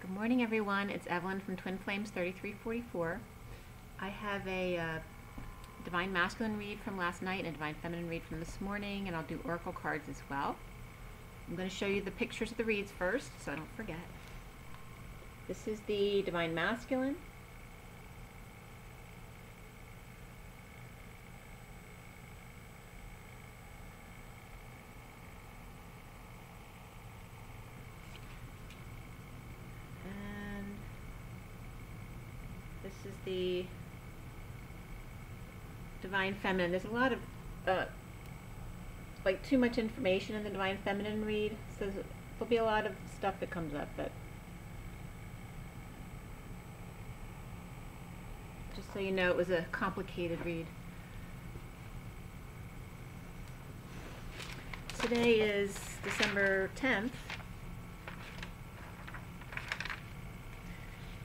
Good morning, everyone. It's Evelyn from Twin Flames 3344. I have a Divine Masculine read from last night and a Divine Feminine read from this morning, and I'll do Oracle cards as well. I'm going to show you the pictures of the reads first, so I don't forget. This is the Divine Masculine. This is the Divine Feminine. There's a lot of like too much information in the Divine Feminine read, so there'll be a lot of stuff that comes up, but just so you know, it was a complicated read. Today is December 10th,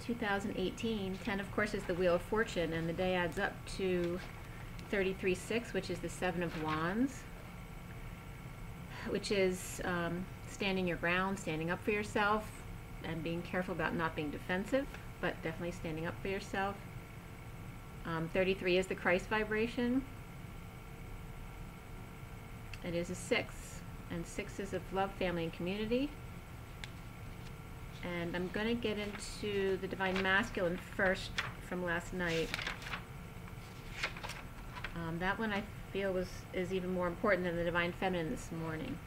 2018. 10, of course, is the Wheel of Fortune, and the day adds up to 33-6, which is the Seven of Wands, which is standing your ground, standing up for yourself, and being careful about not being defensive, but definitely standing up for yourself. 33 is the Christ vibration. It is a 6, and 6 is of love, family, and community. And I'm going to get into the Divine Masculine first from last night. That one I feel is even more important than the Divine Feminine this morning.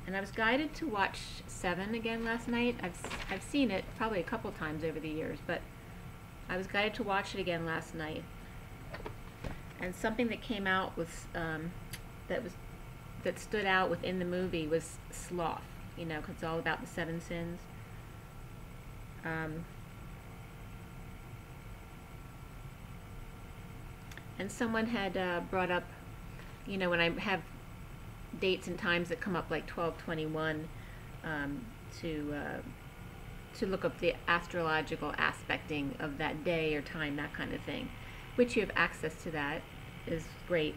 And I was guided to watch 7 again last night. I've seen it probably a couple times over the years, but I was guided to watch it again last night. And something that came out was that stood out within the movie was sloth. You know, because it's all about the 7 sins. And someone had brought up, you know, when I have dates and times that come up like 12/21, to look up the astrological aspecting of that day or time, that kind of thing, which you have access to. That is great.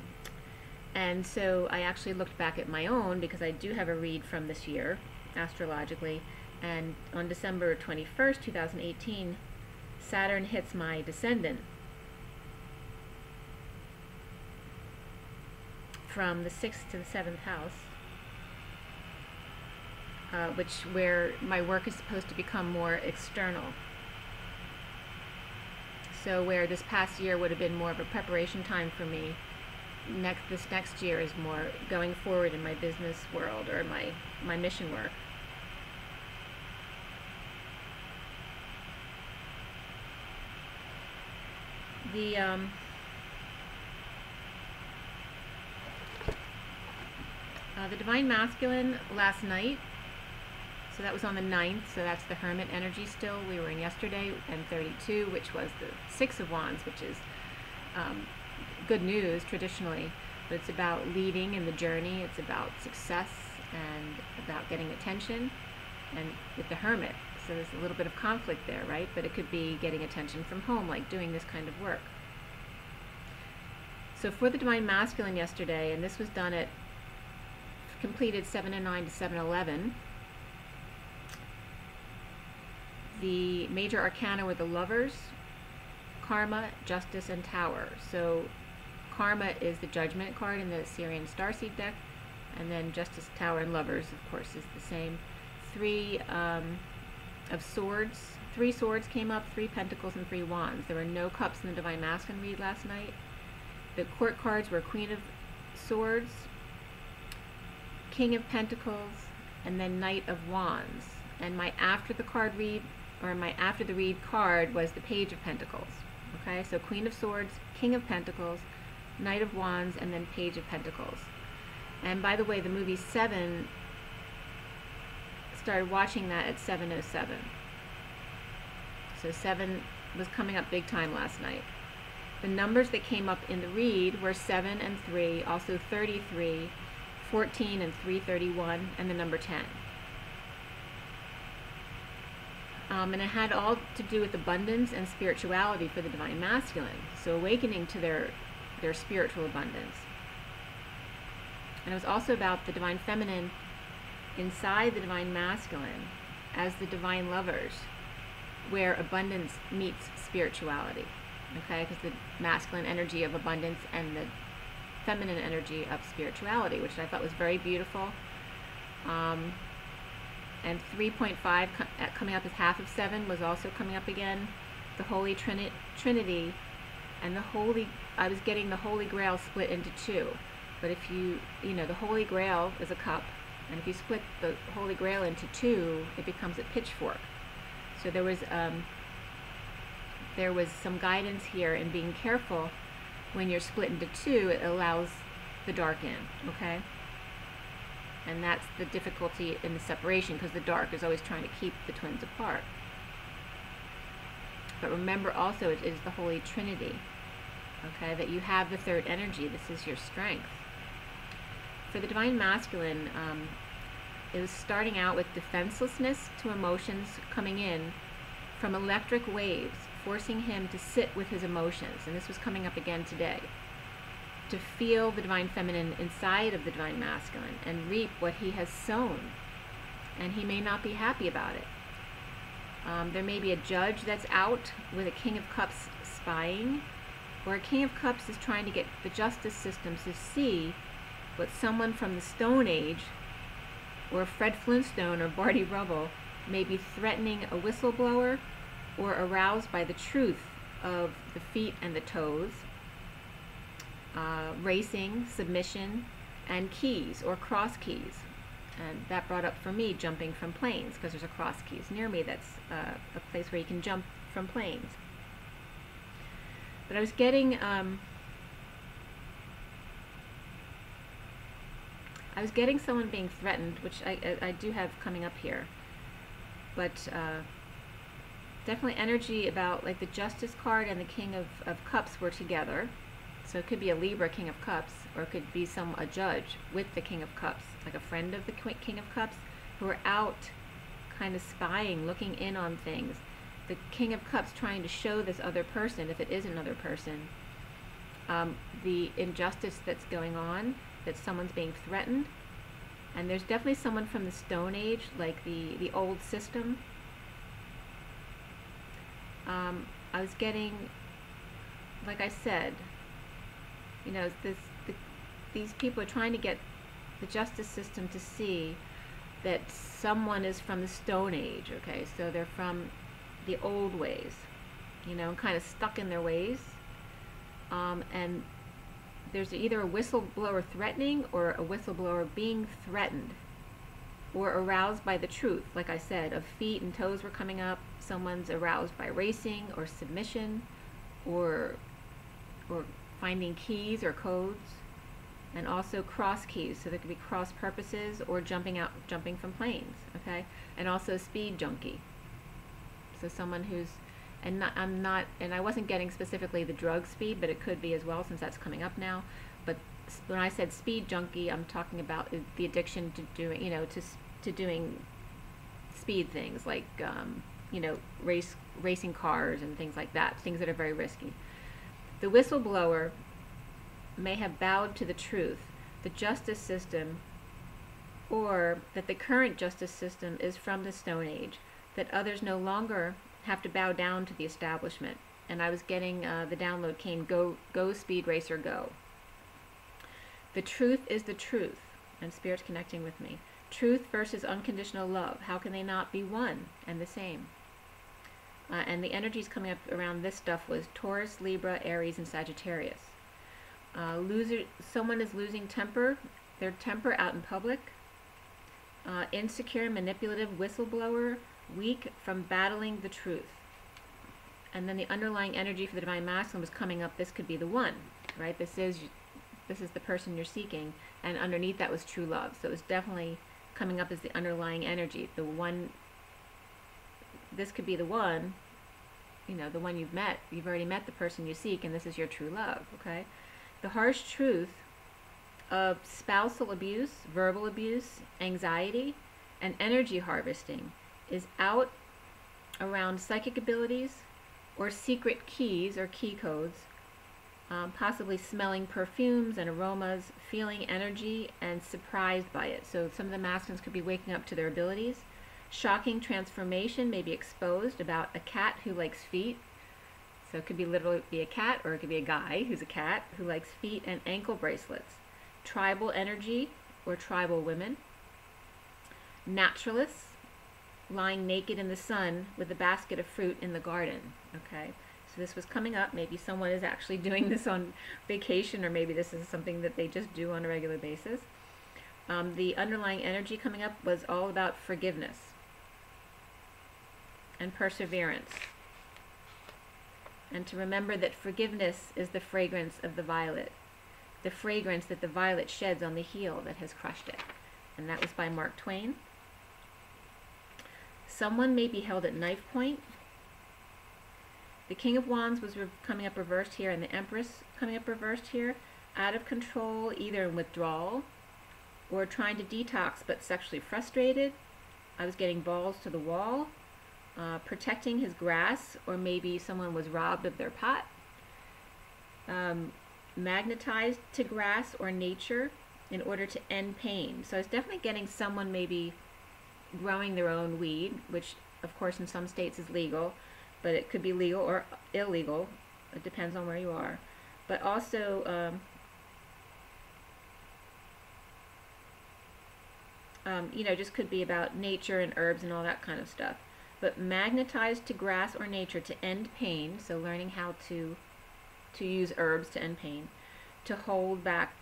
And so I actually looked back at my own, because I do have a read from this year, astrologically, and on December 21st, 2018, Saturn hits my descendant from the 6th to the 7th house, where my work is supposed to become more external. So where this past year would have been more of a preparation time for me, this next year is more going forward in my business world or my mission work. The Divine Masculine last night, so that was on the 9th, so that's the Hermit energy still. We were in yesterday, and 32, which was the 6 of Wands, which is good news traditionally, but it's about leading in the journey. It's about success and about getting attention, and with the Hermit, so there's a little bit of conflict there, right? But it could be getting attention from home, like doing this kind of work. So for the Divine Masculine yesterday, and this was done at completed 7:09 to 7:11, the major arcana were the Lovers, Karma, Justice, and Tower. So Karma is the Judgment card in the Syrian Starseed deck, and then Justice, Tower, and Lovers, of course, is the same. 3 of Swords. 3 swords came up, 3 Pentacles, and 3 Wands. There were no Cups in the Divine Masculine read last night. The Court cards were Queen of Swords, King of Pentacles, and then Knight of Wands. And my after the read card was the Page of Pentacles. Okay, so Queen of Swords, King of Pentacles, Knight of Wands, and then Page of Pentacles. And by the way, the movie 7, started watching that at 7:07. So 7 was coming up big time last night. The numbers that came up in the read were 7 and 3, also 33, 14 and 331, and the number 10. And it had all to do with abundance and spirituality for the Divine Masculine, so awakening to their spiritual abundance. And it was also about the Divine Feminine inside the Divine Masculine, as the divine lovers, where abundance meets spirituality. Okay, because the masculine energy of abundance and the feminine energy of spirituality, which I thought was very beautiful. And 3.5 coming up as half of 7 was also coming up again. The Holy Trinity and I was getting the Holy Grail split into 2. But if the Holy Grail is a cup, and if you split the Holy Grail into 2, it becomes a pitchfork. So there was some guidance here in being careful. When you're split into 2, it allows the dark in, okay? And that's the difficulty in the separation, because the dark is always trying to keep the twins apart. But remember also, it is the Holy Trinity, okay, that you have the third energy. This is your strength. For the Divine Masculine, it was starting out with defenselessness to emotions coming in from electric waves, forcing him to sit with his emotions. And this was coming up again today. To feel the Divine Feminine inside of the Divine Masculine and reap what he has sown. And he may not be happy about it. There may be a judge that's out with a King of Cups spying, or a King of Cups is trying to get the justice systems to see what someone from the Stone Age, or Fred Flintstone or Barty Rubble, may be threatening a whistleblower or aroused by the truth of the feet and the toes, racing, submission, and keys or cross keys. And that brought up for me jumping from planes, because there's a cross keys near me that's a place where you can jump from planes. But I was getting someone being threatened, which I do have coming up here. But definitely energy about, like, the Justice card and the King of Cups were together. So it could be a Libra King of Cups, or it could be a judge with the King of Cups, like a friend of the King of Cups, who are out kind of spying, looking in on things. The King of Cups trying to show this other person, if it is another person, the injustice that's going on, that someone's being threatened. And there's definitely someone from the Stone Age, like the old system. I was getting, like I said, these people are trying to get the justice system to see that someone is from the Stone Age, okay? So they're from the old ways, and kind of stuck in their ways. And there's either a whistleblower threatening or a whistleblower being threatened or aroused by the truth, like I said, of feet and toes were coming up. Someone's aroused by racing or submission or finding keys or codes, and also cross keys, so there could be cross purposes or jumping from planes, okay? And also speed junkie. So someone who's, and I wasn't getting specifically the drug speed, but it could be as well, since that's coming up now. But when I said speed junkie, I'm talking about the addiction to doing, to doing speed things, like racing cars and things like that, things that are very risky. The whistleblower may have bowed to the truth, the justice system, or that the current justice system is from the Stone Age, that others no longer have to bow down to the establishment. And I was getting, the download came, go Speed Racer, go. The truth is the truth, and Spirit's connecting with me. Truth versus unconditional love. How can they not be one and the same? And the energies coming up around this stuff was Taurus, Libra, Aries, and Sagittarius. Someone is losing their temper out in public. Insecure, manipulative, whistleblower, weak from battling the truth. And then the underlying energy for the Divine Masculine was coming up. This could be the one, right? This is the person you're seeking, and underneath that was true love. So it was definitely coming up as the underlying energy. The one. This could be the one, the one you've met. You've already met the person you seek, and this is your true love, okay? The harsh truth of spousal abuse, verbal abuse, anxiety, and energy harvesting is out around psychic abilities or secret keys or key codes, possibly smelling perfumes and aromas, feeling energy, and surprised by it. So some of the masculines could be waking up to their abilities, Shocking transformation may be exposed about a cat who likes feet. So it could be literally be a cat, or it could be a guy who's a cat who likes feet and ankle bracelets. Tribal energy or tribal women. Naturalists lying naked in the sun with a basket of fruit in the garden. Okay, so this was coming up. Maybe someone is actually doing this on vacation, or maybe this is something that they just do on a regular basis. The underlying energy coming up was all about forgiveness and perseverance. And to remember that forgiveness is the fragrance of the violet, the fragrance that the violet sheds on the heel that has crushed it. And that was by Mark Twain. Someone may be held at knife point. The King of Wands was coming up reversed here, and the Empress coming up reversed here. Out of control, either in withdrawal or trying to detox but sexually frustrated. I was getting balls to the wall. Protecting his grass, or maybe someone was robbed of their pot. Magnetized to grass or nature in order to end pain. So I was definitely getting someone maybe growing their own weed, which of course in some states is legal, but it could be legal or illegal. It depends on where you are. But also you know, just could be about nature and herbs and all that kind of stuff. But magnetized to grass or nature to end pain, so learning how to use herbs to end pain, to hold back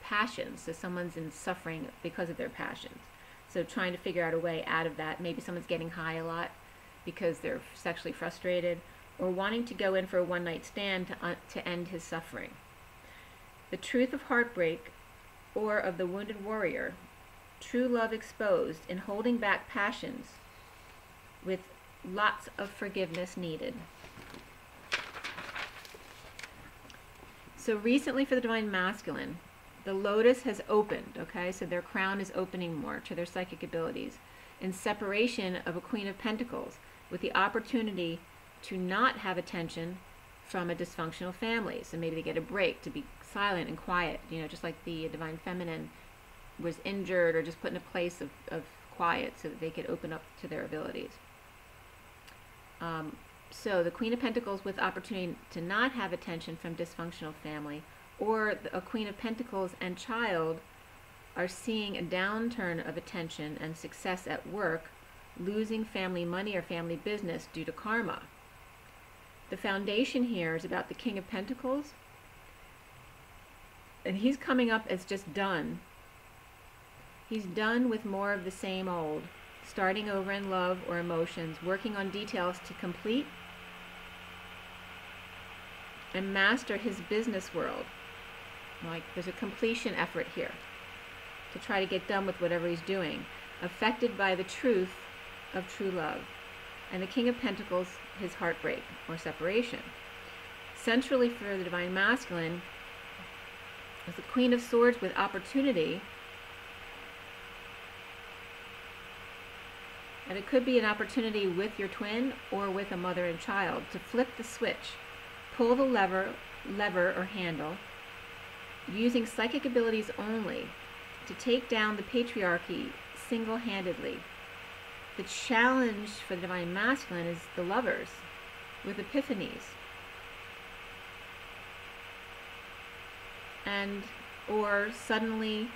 passions, so someone's in suffering because of their passions. So trying to figure out a way out of that. Maybe someone's getting high a lot because they're sexually frustrated, or wanting to go in for a one-night stand to end his suffering. The truth of heartbreak, or of the wounded warrior, true love exposed in holding back passions, with lots of forgiveness needed. So recently for the Divine Masculine, the lotus has opened, okay? So their crown is opening more to their psychic abilities, in separation of a Queen of Pentacles, with the opportunity to not have attention from a dysfunctional family. So maybe they get a break to be silent and quiet, you know, just like the Divine Feminine was injured or just put in a place of quiet so that they could open up to their abilities. So the Queen of Pentacles with opportunity to not have attention from dysfunctional family, or a Queen of Pentacles and child are seeing a downturn of attention and success at work, losing family money or family business due to karma. The foundation here is about the King of Pentacles, and he's coming up as just done. He's done with more of the same old, starting over in love or emotions, working on details to complete and master his business world. Like there's a completion effort here to try to get done with whatever he's doing, affected by the truth of true love. And the King of Pentacles, his heartbreak or separation. Centrally for the Divine Masculine is the Queen of Swords with opportunity. And it could be an opportunity with your twin or with a mother and child to flip the switch, pull the lever or handle, using psychic abilities only to take down the patriarchy single-handedly. The challenge for the Divine Masculine is the lovers with epiphanies, and or suddenly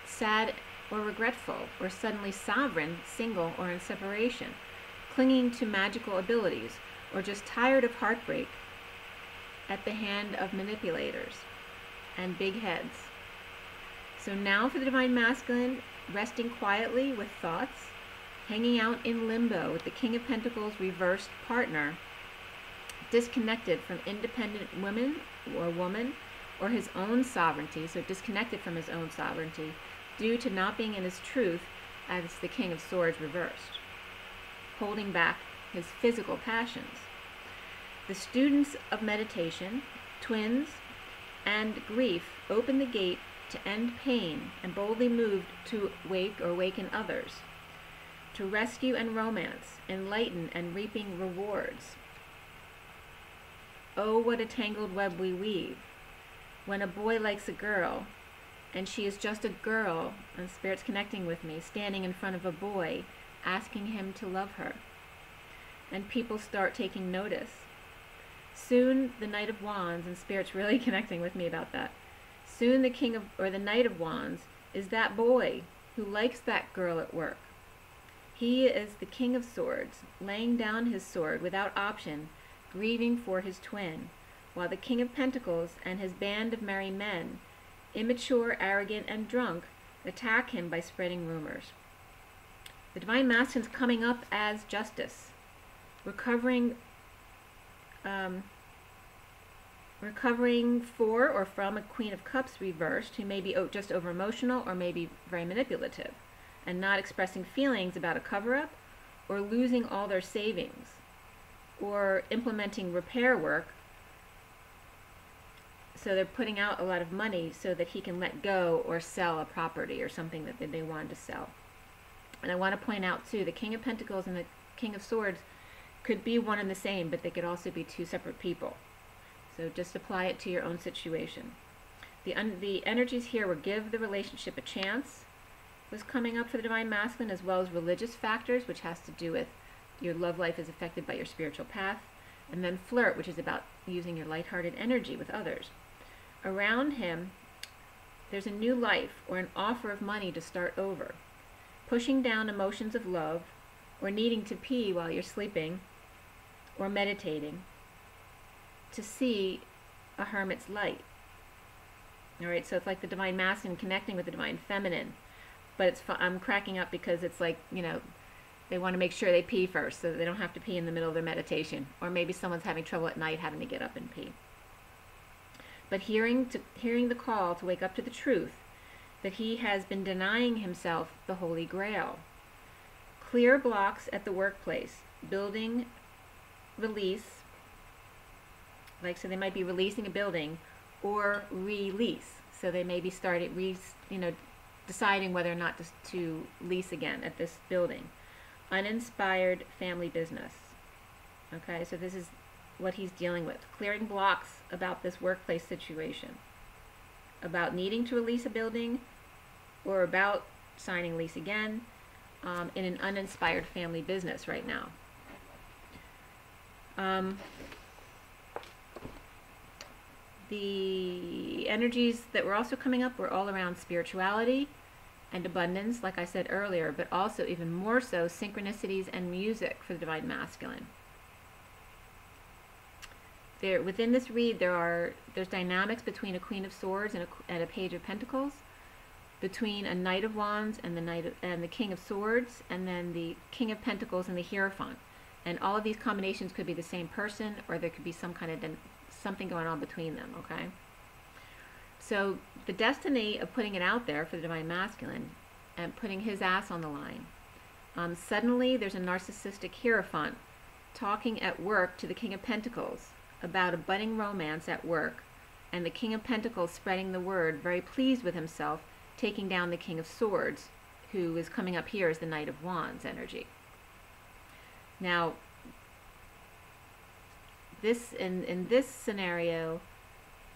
sad or regretful, or suddenly sovereign, single, or in separation, clinging to magical abilities, or just tired of heartbreak at the hand of manipulators and big heads. So now for the Divine Masculine, resting quietly with thoughts, hanging out in limbo with the King of Pentacles reversed partner, disconnected from independent women or woman, or his own sovereignty, so disconnected from his own sovereignty, due to not being in his truth as the King of Swords reversed, holding back his physical passions. The students of meditation, twins, and grief open the gate to end pain and boldly moved to wake or waken others, to rescue and romance, enlighten and reaping rewards. Oh, what a tangled web we weave. When a boy likes a girl, and she is just a girl, and Spirit's connecting with me, standing in front of a boy, asking him to love her. And people start taking notice. Soon the Knight of Wands, and Spirit's really connecting with me about that. Soon the the Knight of Wands is that boy who likes that girl at work. He is the King of Swords, laying down his sword without option, grieving for his twin, while the King of Pentacles and his band of merry men, immature, arrogant, and drunk, attack him by spreading rumors. The Divine Masculine is coming up as Justice, recovering for or from a Queen of Cups reversed, who may be just over emotional or maybe very manipulative, and not expressing feelings about a cover-up, or losing all their savings, or implementing repair work. So they're putting out a lot of money so that he can let go or sell a property or something that they wanted to sell. And I want to point out too, the King of Pentacles and the King of Swords could be one and the same, but they could also be two separate people. So just apply it to your own situation. The energies here will give the relationship a chance, was coming up for the Divine Masculine, as well as religious factors, which has to do with your love life is affected by your spiritual path, and then flirt, which is about using your lighthearted energy with others. Around him, there's a new life or an offer of money to start over, pushing down emotions of love, or needing to pee while you're sleeping, or meditating, to see a hermit's light. All right, so it's like the Divine Masculine connecting with the Divine Feminine. But I'm cracking up because it's like, you know, they want to make sure they pee first so that they don't have to pee in the middle of their meditation. Or maybe someone's having trouble at night having to get up and pee. But hearing the call to wake up to the truth that he has been denying himself the Holy Grail. Clear blocks at the workplace, building, release, like, so they might be releasing a building, or release. So they may be deciding whether or not to lease again at this building. Uninspired family business. Okay, so this is what he's dealing with. Clearing blocks about this workplace situation. About needing to release a building, or about signing lease again, in an uninspired family business right now. The energies that were also coming up were all around spirituality and abundance, like I said earlier, but also even more so synchronicities and music for the Divine Masculine. Within this read, there's dynamics between a Queen of Swords and a Page of Pentacles, between a Knight of Wands and the King of Swords, and then the King of Pentacles and the Hierophant. And all of these combinations could be the same person, or there could be some kind of something going on between them, okay? So the destiny of putting it out there for the Divine Masculine and putting his ass on the line. Suddenly there's a narcissistic Hierophant talking at work to the King of Pentacles about a budding romance at work, and the King of Pentacles spreading the word, very pleased with himself, taking down the King of Swords, who is coming up here as the Knight of Wands energy. Now, in this scenario,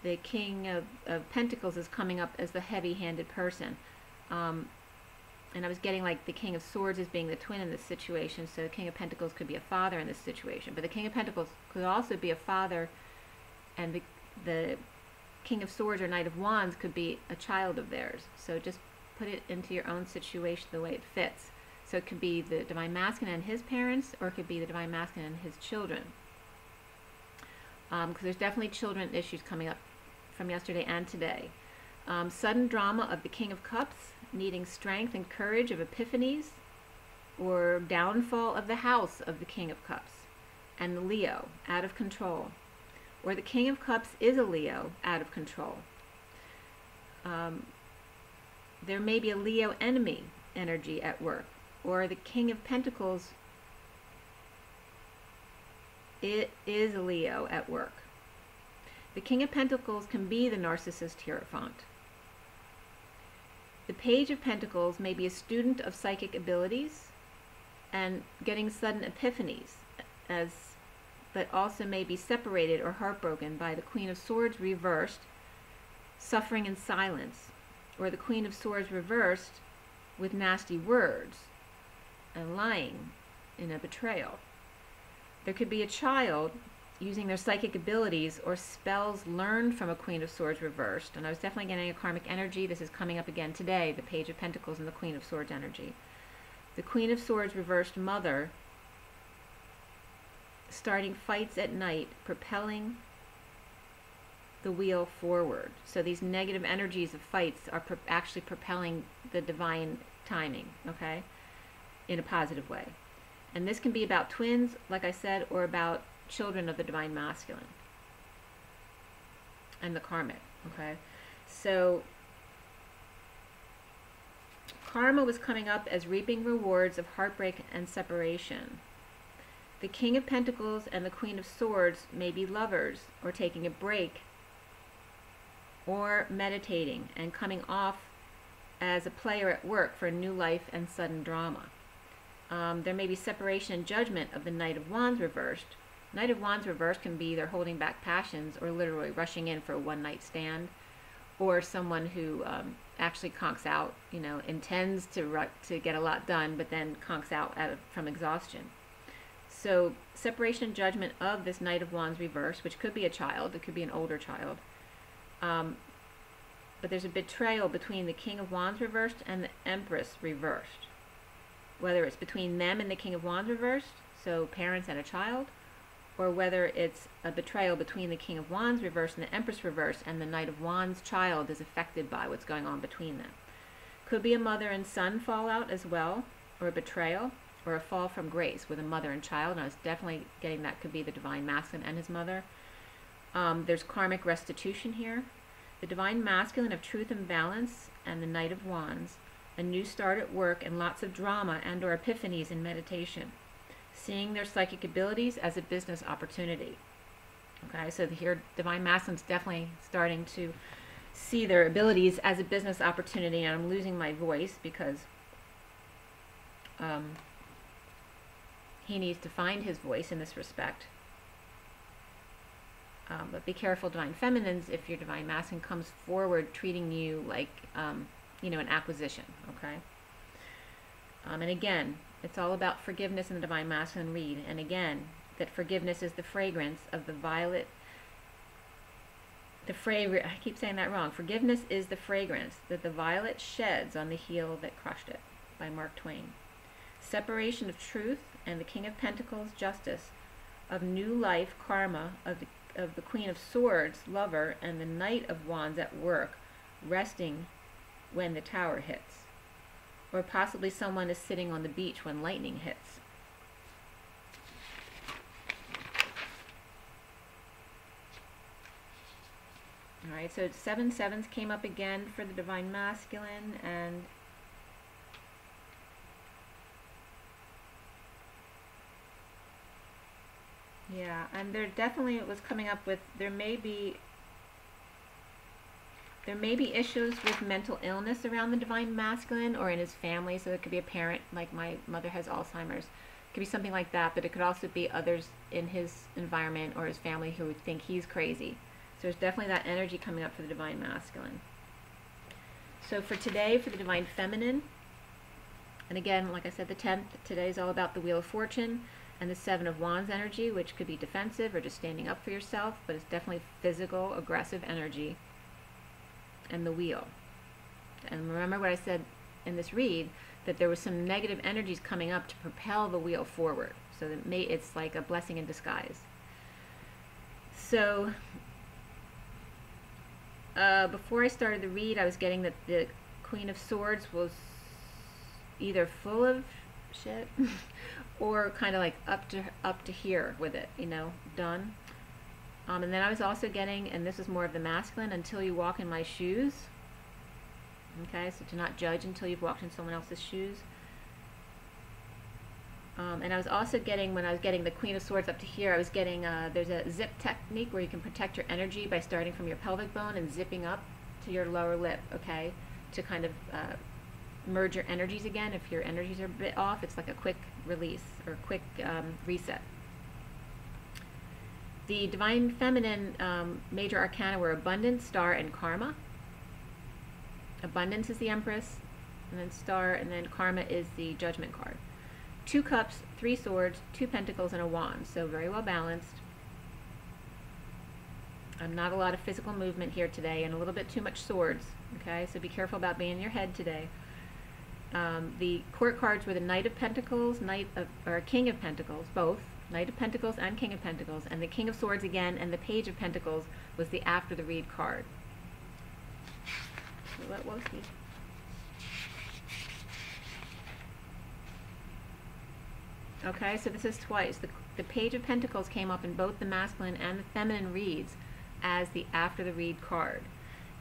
the King of Pentacles is coming up as the heavy-handed person. And I was getting like the King of Swords as being the twin in this situation, so the King of Pentacles could be a father in this situation. But the King of Pentacles could also be a father, and the King of Swords or Knight of Wands could be a child of theirs. So just put it into your own situation the way it fits. So it could be the Divine Masculine and his parents, or it could be the Divine Masculine and his children. Because there's definitely children issues coming up from yesterday and today. Sudden drama of the King of Cups, needing strength and courage of epiphanies, or downfall of the house of the King of Cups, and the Leo, out of control. Or the King of Cups is a Leo, out of control. There may be a Leo enemy energy at work, or the King of Pentacles, it is a Leo at work. The King of Pentacles can be the narcissist Hierophant. The Page of Pentacles may be a student of psychic abilities and getting sudden epiphanies, but also may be separated or heartbroken by the Queen of Swords reversed, suffering in silence, or the Queen of Swords reversed with nasty words, and lying in a betrayal. There could be a child using their psychic abilities or spells learned from a Queen of Swords reversed. And I was definitely getting a karmic energy. This is coming up again today, the Page of Pentacles and the Queen of Swords energy. The Queen of Swords reversed mother starting fights at night, propelling the wheel forward. So these negative energies of fights are actually propelling the divine timing, okay, in a positive way. And this can be about twins, like I said, or about children of the divine masculine and the karmic, okay? So karma was coming up as reaping rewards of heartbreak and separation. The King of Pentacles and the Queen of Swords may be lovers or taking a break or meditating and coming off as a player at work for a new life and sudden drama. There may be separation and judgment of the Knight of Wands reversed. Knight of Wands reversed can be either holding back passions or literally rushing in for a one-night stand, or someone who actually conks out, you know, intends to get a lot done, but then conks out from exhaustion. So separation and judgment of this Knight of Wands reversed, which could be a child, it could be an older child. But there's a betrayal between the King of Wands reversed and the Empress reversed. Whether it's between them and the King of Wands reversed, so parents and a child, or whether it's a betrayal between the King of Wands reversed and the Empress reversed, and the Knight of Wands child is affected by what's going on between them. Could be a mother and son fallout as well, or a betrayal, or a fall from grace with a mother and child. And I was definitely getting that could be the divine masculine and his mother. There's karmic restitution here. The divine masculine of truth and balance and the Knight of Wands. A new start at work and lots of drama and or epiphanies in meditation. Seeing their psychic abilities as a business opportunity. Okay, so here divine masculine's definitely starting to see their abilities as a business opportunity. And I'm losing my voice because he needs to find his voice in this respect. But be careful, divine feminines, if your divine masculine comes forward treating you like, you know, an acquisition, okay? And again, it's all about forgiveness in the divine masculine read. And again, that forgiveness is the fragrance of the violet. I keep saying that wrong. Forgiveness is the fragrance that the violet sheds on the heel that crushed it, by Mark Twain. Separation of truth and the King of Pentacles, justice, of new life, karma, of the Queen of Swords, lover, and the Knight of Wands at work, resting when the tower hits. Or possibly someone is sitting on the beach when lightning hits. Alright, so 7 sevens came up again for the divine masculine, and yeah, and there definitely was coming up with, there may be issues with mental illness around the divine masculine or in his family. So it could be a parent, like my mother has Alzheimer's. It could be something like that, but it could also be others in his environment or his family who would think he's crazy. So there's definitely that energy coming up for the divine masculine. So for today, for the divine feminine, and again, like I said, the 10th, today is all about the Wheel of Fortune and the 7 of Wands energy, which could be defensive or just standing up for yourself, but it's definitely physical, aggressive energy. And the wheel. And remember what I said in this read, that there was some negative energies coming up to propel the wheel forward. So that it's like a blessing in disguise. So before I started the read, I was getting that the Queen of Swords was either full of shit or kind of like up to here with it, you know, done. And then I was also getting, and this is more of the masculine, until you walk in my shoes. Okay, so to not judge until you've walked in someone else's shoes. And I was also getting, when I was getting the Queen of Swords up to here, I was getting, there's a zip technique where you can protect your energy by starting from your pelvic bone and zipping up to your lower lip, okay, to kind of merge your energies again. If your energies are a bit off, it's like a quick release or quick reset. The divine feminine major arcana were abundance, star, and karma. Abundance is the Empress, and then star, and then karma is the judgment card. 2 cups, 3 swords, 2 pentacles, and a wand. So very well balanced. Not a lot of physical movement here today, and a little bit too much swords. Okay, so be careful about being in your head today. The court cards were the Knight of Pentacles, or King of Pentacles, both. Knight of Pentacles and King of Pentacles, and the King of Swords again, and the Page of Pentacles was the after the read card. So what was he? Okay, so this is twice. The Page of Pentacles came up in both the masculine and the feminine reads as the after the read card.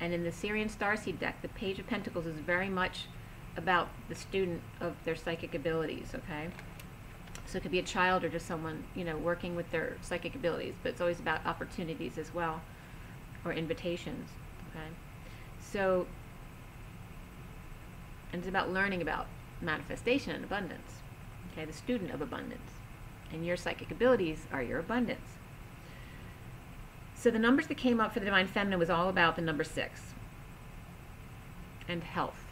And in the Syrian Starseed deck, the Page of Pentacles is very much about the student of their psychic abilities, okay? So it could be a child or just someone, you know, working with their psychic abilities, but it's always about opportunities as well, or invitations, okay? So, and it's about learning about manifestation and abundance, okay? The student of abundance. And your psychic abilities are your abundance. So the numbers that came up for the Divine Feminine was all about the number 6 and health.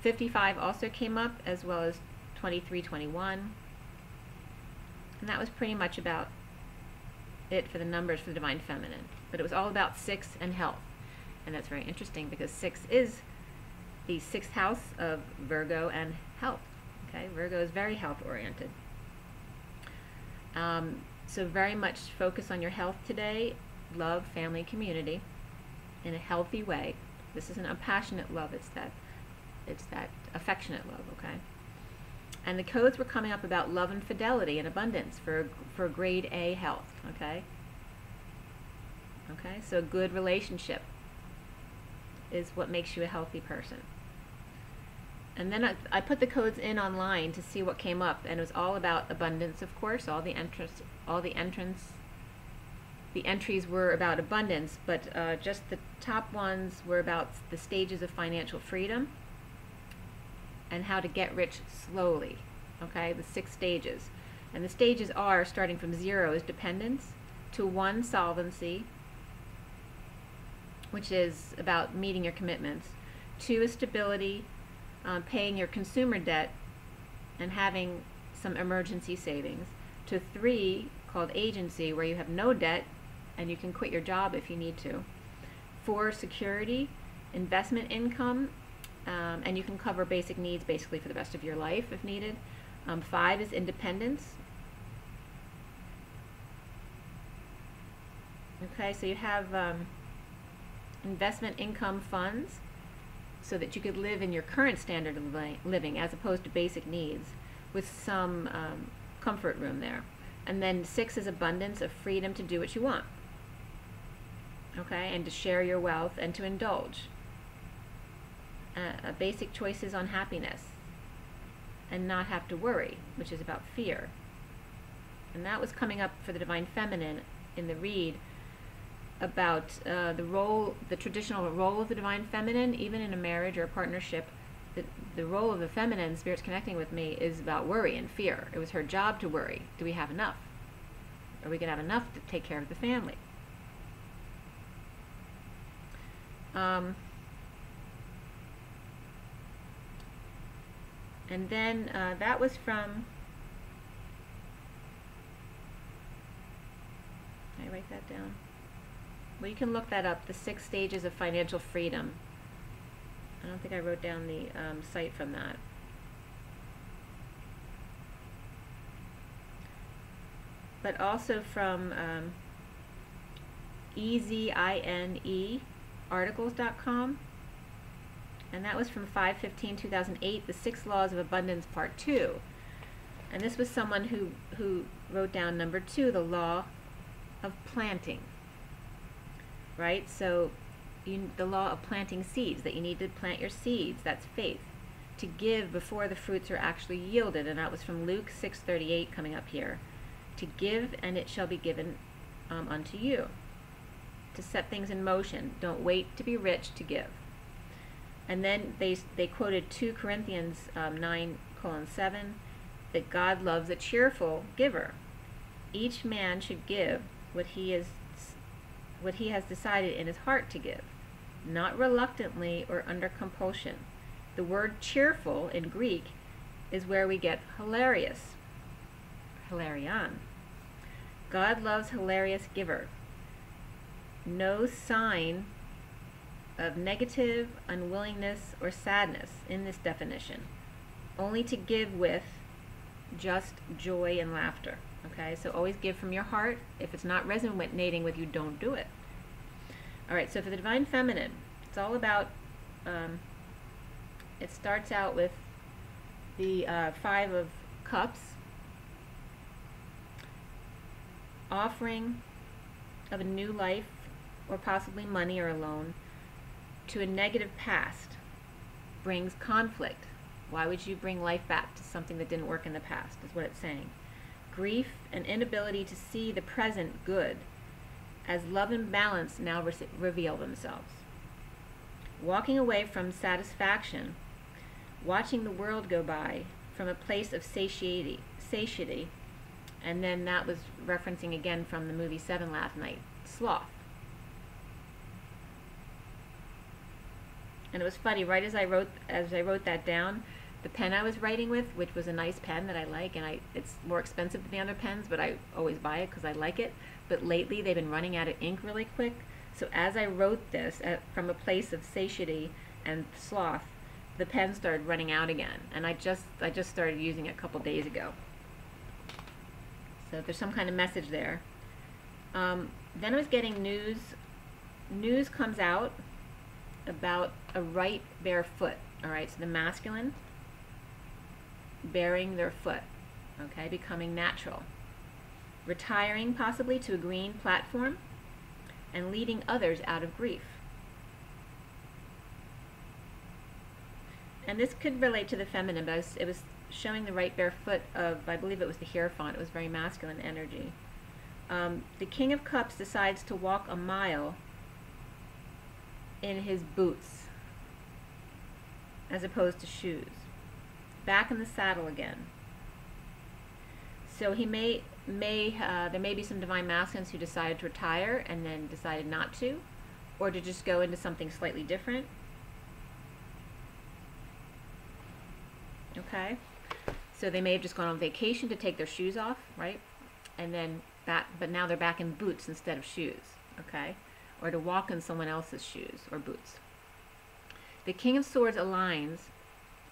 55 also came up, as well as 23, 21. And that was pretty much about it for the numbers for the Divine Feminine. But it was all about 6 and health. And that's very interesting because 6 is the 6th house of Virgo and health. Okay, Virgo is very health oriented. So very much focus on your health today. Love, family, community in a healthy way. This isn't a passionate love, it's that affectionate love, okay? And the codes were coming up about love and fidelity and abundance for grade A health, okay? Okay, so a good relationship is what makes you a healthy person. And then I put the codes in online to see what came up, and it was all about abundance, of course. The entries were about abundance, but just the top ones were about the stages of financial freedom and how to get rich slowly, okay, the 6 stages. And the stages are starting from 0 is dependence, to 1 solvency, which is about meeting your commitments, 2 is stability, paying your consumer debt and having some emergency savings, to 3 called agency, where you have no debt and you can quit your job if you need to, 4 security, investment income, and you can cover basic needs basically for the rest of your life if needed. 5 is independence. Okay, so you have investment income funds so that you could live in your current standard of living as opposed to basic needs, with some comfort room there. And then 6 is abundance of freedom to do what you want, okay, and to share your wealth and to indulge. Basic choices on happiness and not have to worry, which is about fear. And that was coming up for the Divine Feminine in the read about the traditional role of the Divine Feminine, even in a marriage or a partnership. The role of the feminine, Spirit's connecting with me, is about worry and fear. It was her job to worry. Do we have enough? Are we going to have enough to take care of the family? And then that was from, can I write that down? Well, you can look that up, the 6 stages of financial freedom. I don't think I wrote down the site from that. But also from EZINE articles.com. And that was from 5/15/2008, the 6 Laws of Abundance, Part 2. And this was someone who wrote down number 2, the law of planting. Right? So the law of planting seeds, that you need to plant your seeds, that's faith. To give before the fruits are actually yielded, and that was from Luke 6:38 coming up here. To give, and it shall be given unto you. To set things in motion. Don't wait to be rich to give. And then they quoted 2 Corinthians 9:7, that God loves a cheerful giver. Each man should give what he has decided in his heart to give, not reluctantly or under compulsion. The word cheerful in Greek is where we get hilarious. Hilarion. God loves hilarious giver. No sign of negative, unwillingness, or sadness in this definition. Only to give with just joy and laughter. Okay, so always give from your heart. If it's not resonating with you, don't do it. All right, so for the Divine Feminine, it's all about, it starts out with the Five of Cups, offering of a new life, or possibly money or a loan, to a negative past brings conflict. Why would you bring life back to something that didn't work in the past, is what it's saying. Grief and inability to see the present good, as love and balance now reveal themselves. Walking away from satisfaction, watching the world go by from a place of satiety, and then that was referencing again from the movie Seven last night, sloth. And it was funny, right as I wrote that down, the pen I was writing with, which was a nice pen that I like, and it's more expensive than the other pens, but I always buy it because I like it. But lately they've been running out of ink really quick. So as I wrote this from a place of satiety and sloth, the pen started running out again, and I just started using it a couple days ago. So there's some kind of message there. Then I was getting news. News comes out about a right bare foot. All right, so the masculine bearing their foot, okay, becoming natural, retiring possibly to a green platform, and leading others out of grief. And this could relate to the feminine, but it was showing the right bare foot of, I believe it was the Hierophant. It was very masculine energy. The King of Cups decides to walk a mile in his boots as opposed to shoes. Back in the saddle again. So he there may be some divine masculines who decided to retire and then decided not to, or to just go into something slightly different. Okay, so they may have just gone on vacation to take their shoes off, right? And then but now they're back in boots instead of shoes, okay? Or to walk in someone else's shoes or boots. The King of Swords aligns,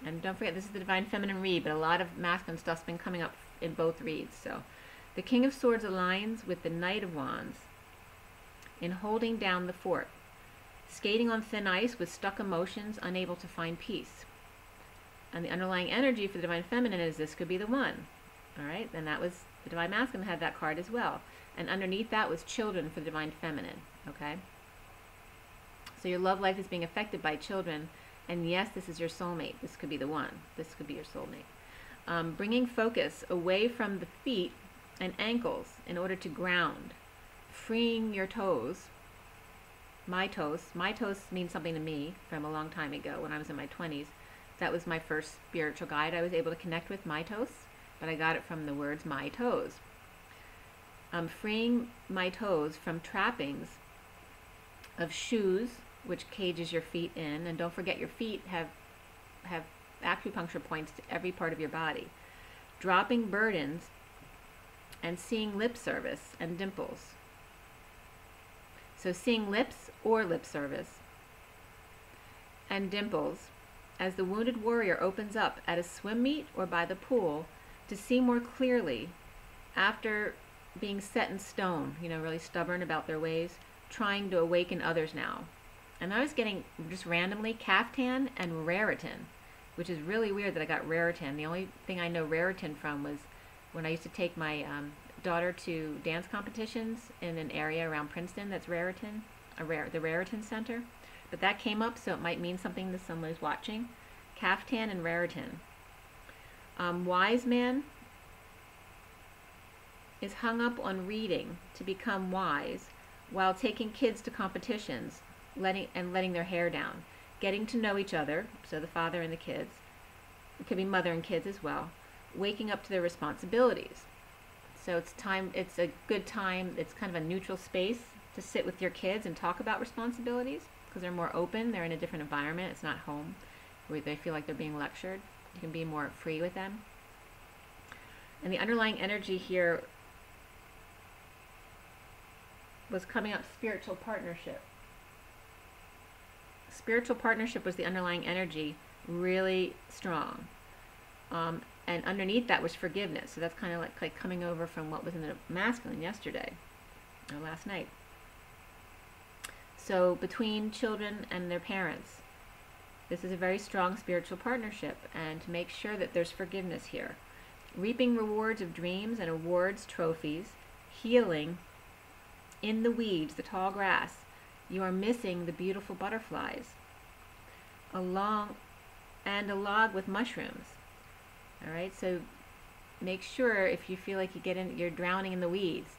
and don't forget this is the Divine Feminine read, but a lot of masculine stuff's been coming up in both reads. So the King of Swords aligns with the Knight of Wands in holding down the fort, skating on thin ice with stuck emotions, unable to find peace. And the underlying energy for the Divine Feminine is this could be the one. All right, and that was the Divine Masculine had that card as well. And underneath that was children for the Divine Feminine. Okay, so your love life is being affected by children, and yes, this is your soulmate. This could be the one. This could be your soulmate. Bringing focus away from the feet and ankles in order to ground, freeing your toes. My toes means something to me from a long time ago when I was in my 20s. That was my first spiritual guide I was able to connect with, my toes, but I got it from the words my toes. Freeing my toes from trappings of shoes, which cages your feet in, and don't forget your feet have acupuncture points to every part of your body. Dropping burdens and seeing lip service and dimples. So seeing lips or lip service and dimples as the wounded warrior opens up at a swim meet or by the pool to see more clearly after being set in stone, really stubborn about their ways, trying to awaken others now. And I was getting just randomly caftan and Raritan, which is really weird that I got Raritan. The only thing I know Raritan from was when I used to take my daughter to dance competitions in an area around Princeton that's Raritan, the Raritan Center. But that came up, so it might mean something to someone who's watching. Caftan and Raritan. Wise man is hung up on reading to become wise while taking kids to competitions, letting their hair down, getting to know each other, so the father and the kids. It could be mother and kids as well, waking up to their responsibilities. So it's a good time, it's kind of a neutral space to sit with your kids and talk about responsibilities because they're more open, they're in a different environment, it's not home where they feel like they're being lectured. You can be more free with them. And the underlying energy here was coming up spiritual partnership. Spiritual partnership was the underlying energy, really strong. And underneath that was forgiveness. So that's kind of like coming over from what was in the masculine yesterday, or last night. So between children and their parents, this is a very strong spiritual partnership, and to make sure that there's forgiveness here. Reaping rewards of dreams and awards, trophies, healing in the weeds, the tall grass. You are missing the beautiful butterflies. A log with mushrooms. All right, so make sure if you feel like you're drowning in the weeds,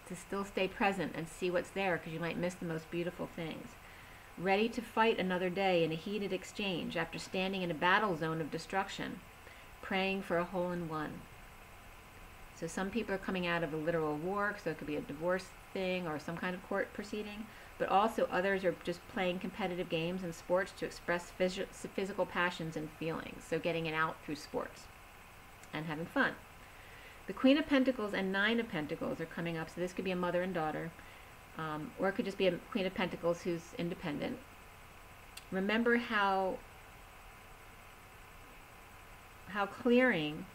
to still stay present and see what's there, because you might miss the most beautiful things. Ready to fight another day in a heated exchange after standing in a battle zone of destruction, praying for a hole-in-one. So some people are coming out of a literal war, so it could be a divorce thing or some kind of court proceeding, but also others are just playing competitive games and sports to express physical passions and feelings, so getting it out through sports and having fun. The Queen of Pentacles and Nine of Pentacles are coming up, so this could be a mother and daughter, or it could just be a Queen of Pentacles who's independent. Remember how clearing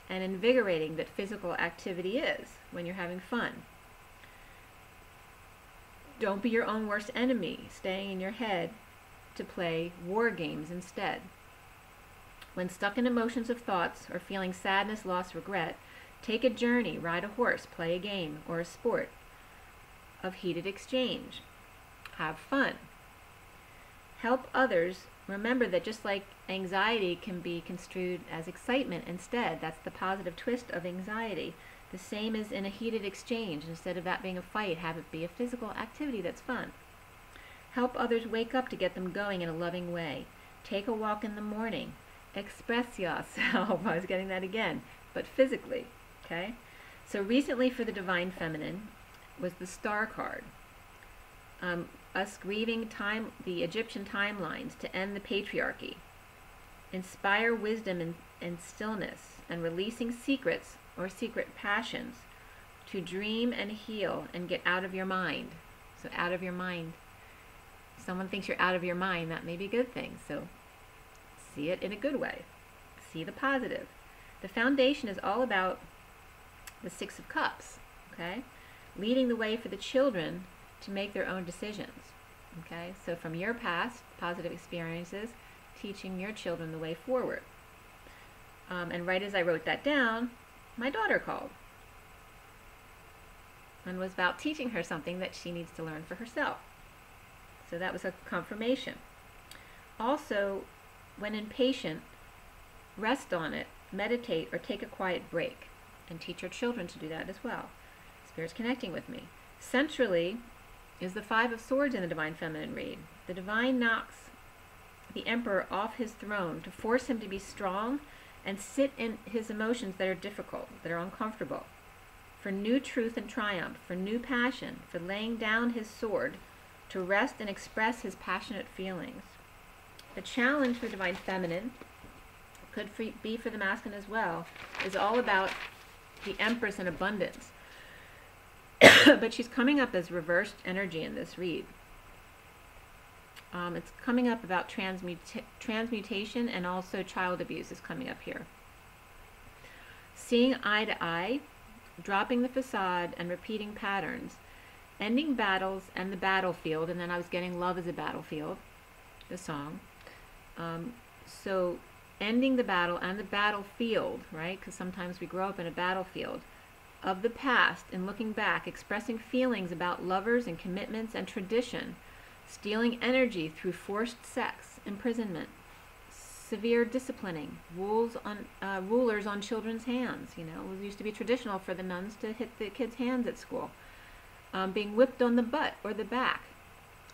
and invigorating that physical activity is when you're having fun. Don't be your own worst enemy, staying in your head to play war games instead. When stuck in emotions of thoughts or feeling sadness, loss, regret, take a journey, ride a horse, play a game or a sport of heated exchange. Have fun. Help others. Remember that just like anxiety can be construed as excitement instead, that's the positive twist of anxiety. The same as in a heated exchange. Instead of that being a fight, have it be a physical activity that's fun. Help others wake up to get them going in a loving way. Take a walk in the morning. Express yourself. I was getting that again, but physically. Okay? So recently for the Divine Feminine was the Star card. Us grieving the Egyptian timelines to end the patriarchy. Inspire wisdom and stillness, and releasing secrets or secret passions to dream and heal and get out of your mind. So out of your mind. If someone thinks you're out of your mind, that may be a good thing. So see it in a good way. See the positive. The foundation is all about the Six of Cups. Okay? Leading the way for the children to make their own decisions. Okay? So from your past positive experiences, teaching your children the way forward. And right as I wrote that down, my daughter called and was about teaching her something that she needs to learn for herself. So that was a confirmation. Also, when impatient, rest on it, meditate, or take a quiet break, and teach your children to do that as well. Spirit's connecting with me. Centrally is the Five of Swords in the Divine Feminine read. The Divine knocks the Emperor off his throne to force him to be strong and sit in his emotions that are difficult, that are uncomfortable, for new truth and triumph, for new passion, for laying down his sword to rest and express his passionate feelings. The challenge for the Divine Feminine, could be for the masculine as well, is all about the Empress and abundance. But she's coming up as reversed energy in this read. It's coming up about transmutation, and also child abuse is coming up here. Seeing eye to eye, dropping the facade and repeating patterns, ending battles and the battlefield, and then I was getting Love is a Battlefield, the song. So ending the battle and the battlefield, right? Because sometimes we grow up in a battlefield of the past and looking back, expressing feelings about lovers and commitments and tradition, stealing energy through forced sex, imprisonment, severe disciplining, rulers on children's hands. You know, it used to be traditional for the nuns to hit the kids' hands at school. Being whipped on the butt or the back.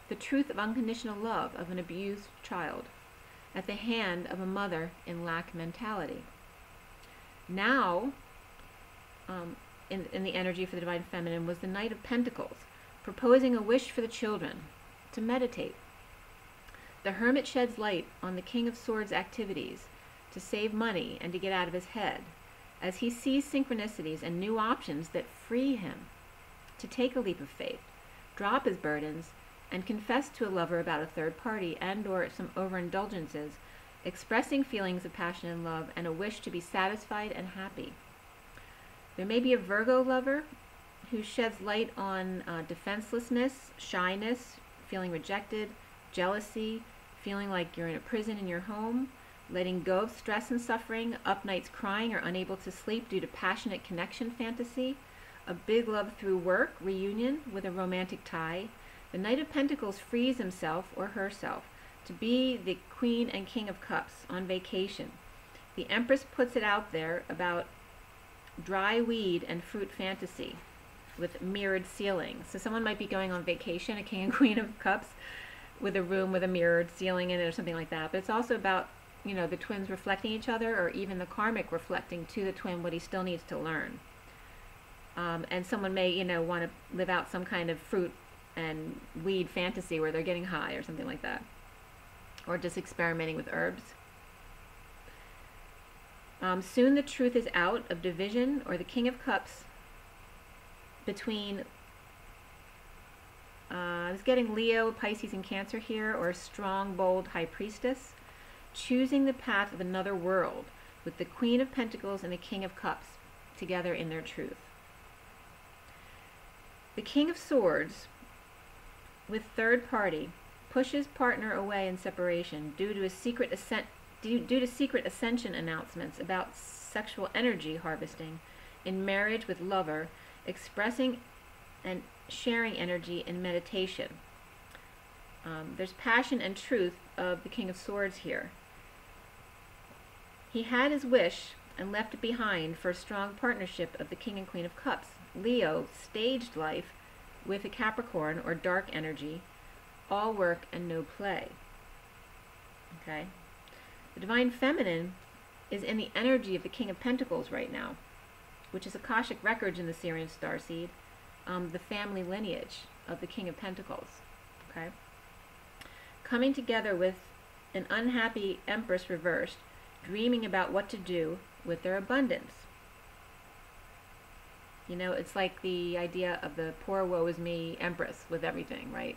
The truth of unconditional love of an abused child at the hand of a mother in lack mentality. Now, in the energy for the Divine Feminine was the Knight of Pentacles, proposing a wish for the children to meditate. The Hermit sheds light on the King of Swords activities to save money and to get out of his head, as he sees synchronicities and new options that free him to take a leap of faith, drop his burdens, and confess to a lover about a third party and or some overindulgences, expressing feelings of passion and love and a wish to be satisfied and happy. There may be a Virgo lover who sheds light on defenselessness, shyness, feeling rejected, jealousy, feeling like you're in a prison in your home, letting go of stress and suffering, up nights crying or unable to sleep due to passionate connection fantasy, a big love through work, reunion with a romantic tie. The Knight of Pentacles frees himself or herself to be the Queen and King of Cups on vacation. The Empress puts it out there about dry weed and fruit fantasy with mirrored ceiling. So someone might be going on vacation, a King and Queen of Cups, with a room with a mirrored ceiling in it or something like that. But it's also about, you know, the twins reflecting each other, or even the karmic reflecting to the twin what he still needs to learn. And someone may, you know, want to live out some kind of fruit and weed fantasy where they're getting high or something like that. Or just experimenting with herbs. Soon the truth is out of division or the King of Cups between, I was getting Leo, Pisces, and Cancer here, or a strong, bold High Priestess, choosing the path of another world with the Queen of Pentacles and the King of Cups together in their truth. The King of Swords with third party pushes partner away in separation due to secret ascension announcements about sexual energy harvesting in marriage with lover, expressing and sharing energy in meditation. There's passion and truth of the King of Swords here. He had his wish and left it behind for a strong partnership of the King and Queen of Cups. Leo staged life with a Capricorn or dark energy, all work and no play. Okay? The Divine Feminine is in the energy of the King of Pentacles right now, which is Akashic Records in the Syrian starseed, the family lineage of the King of Pentacles. Okay? Coming together with an unhappy Empress reversed, dreaming about what to do with their abundance. You know, it's like the idea of the poor woe is me Empress with everything, right?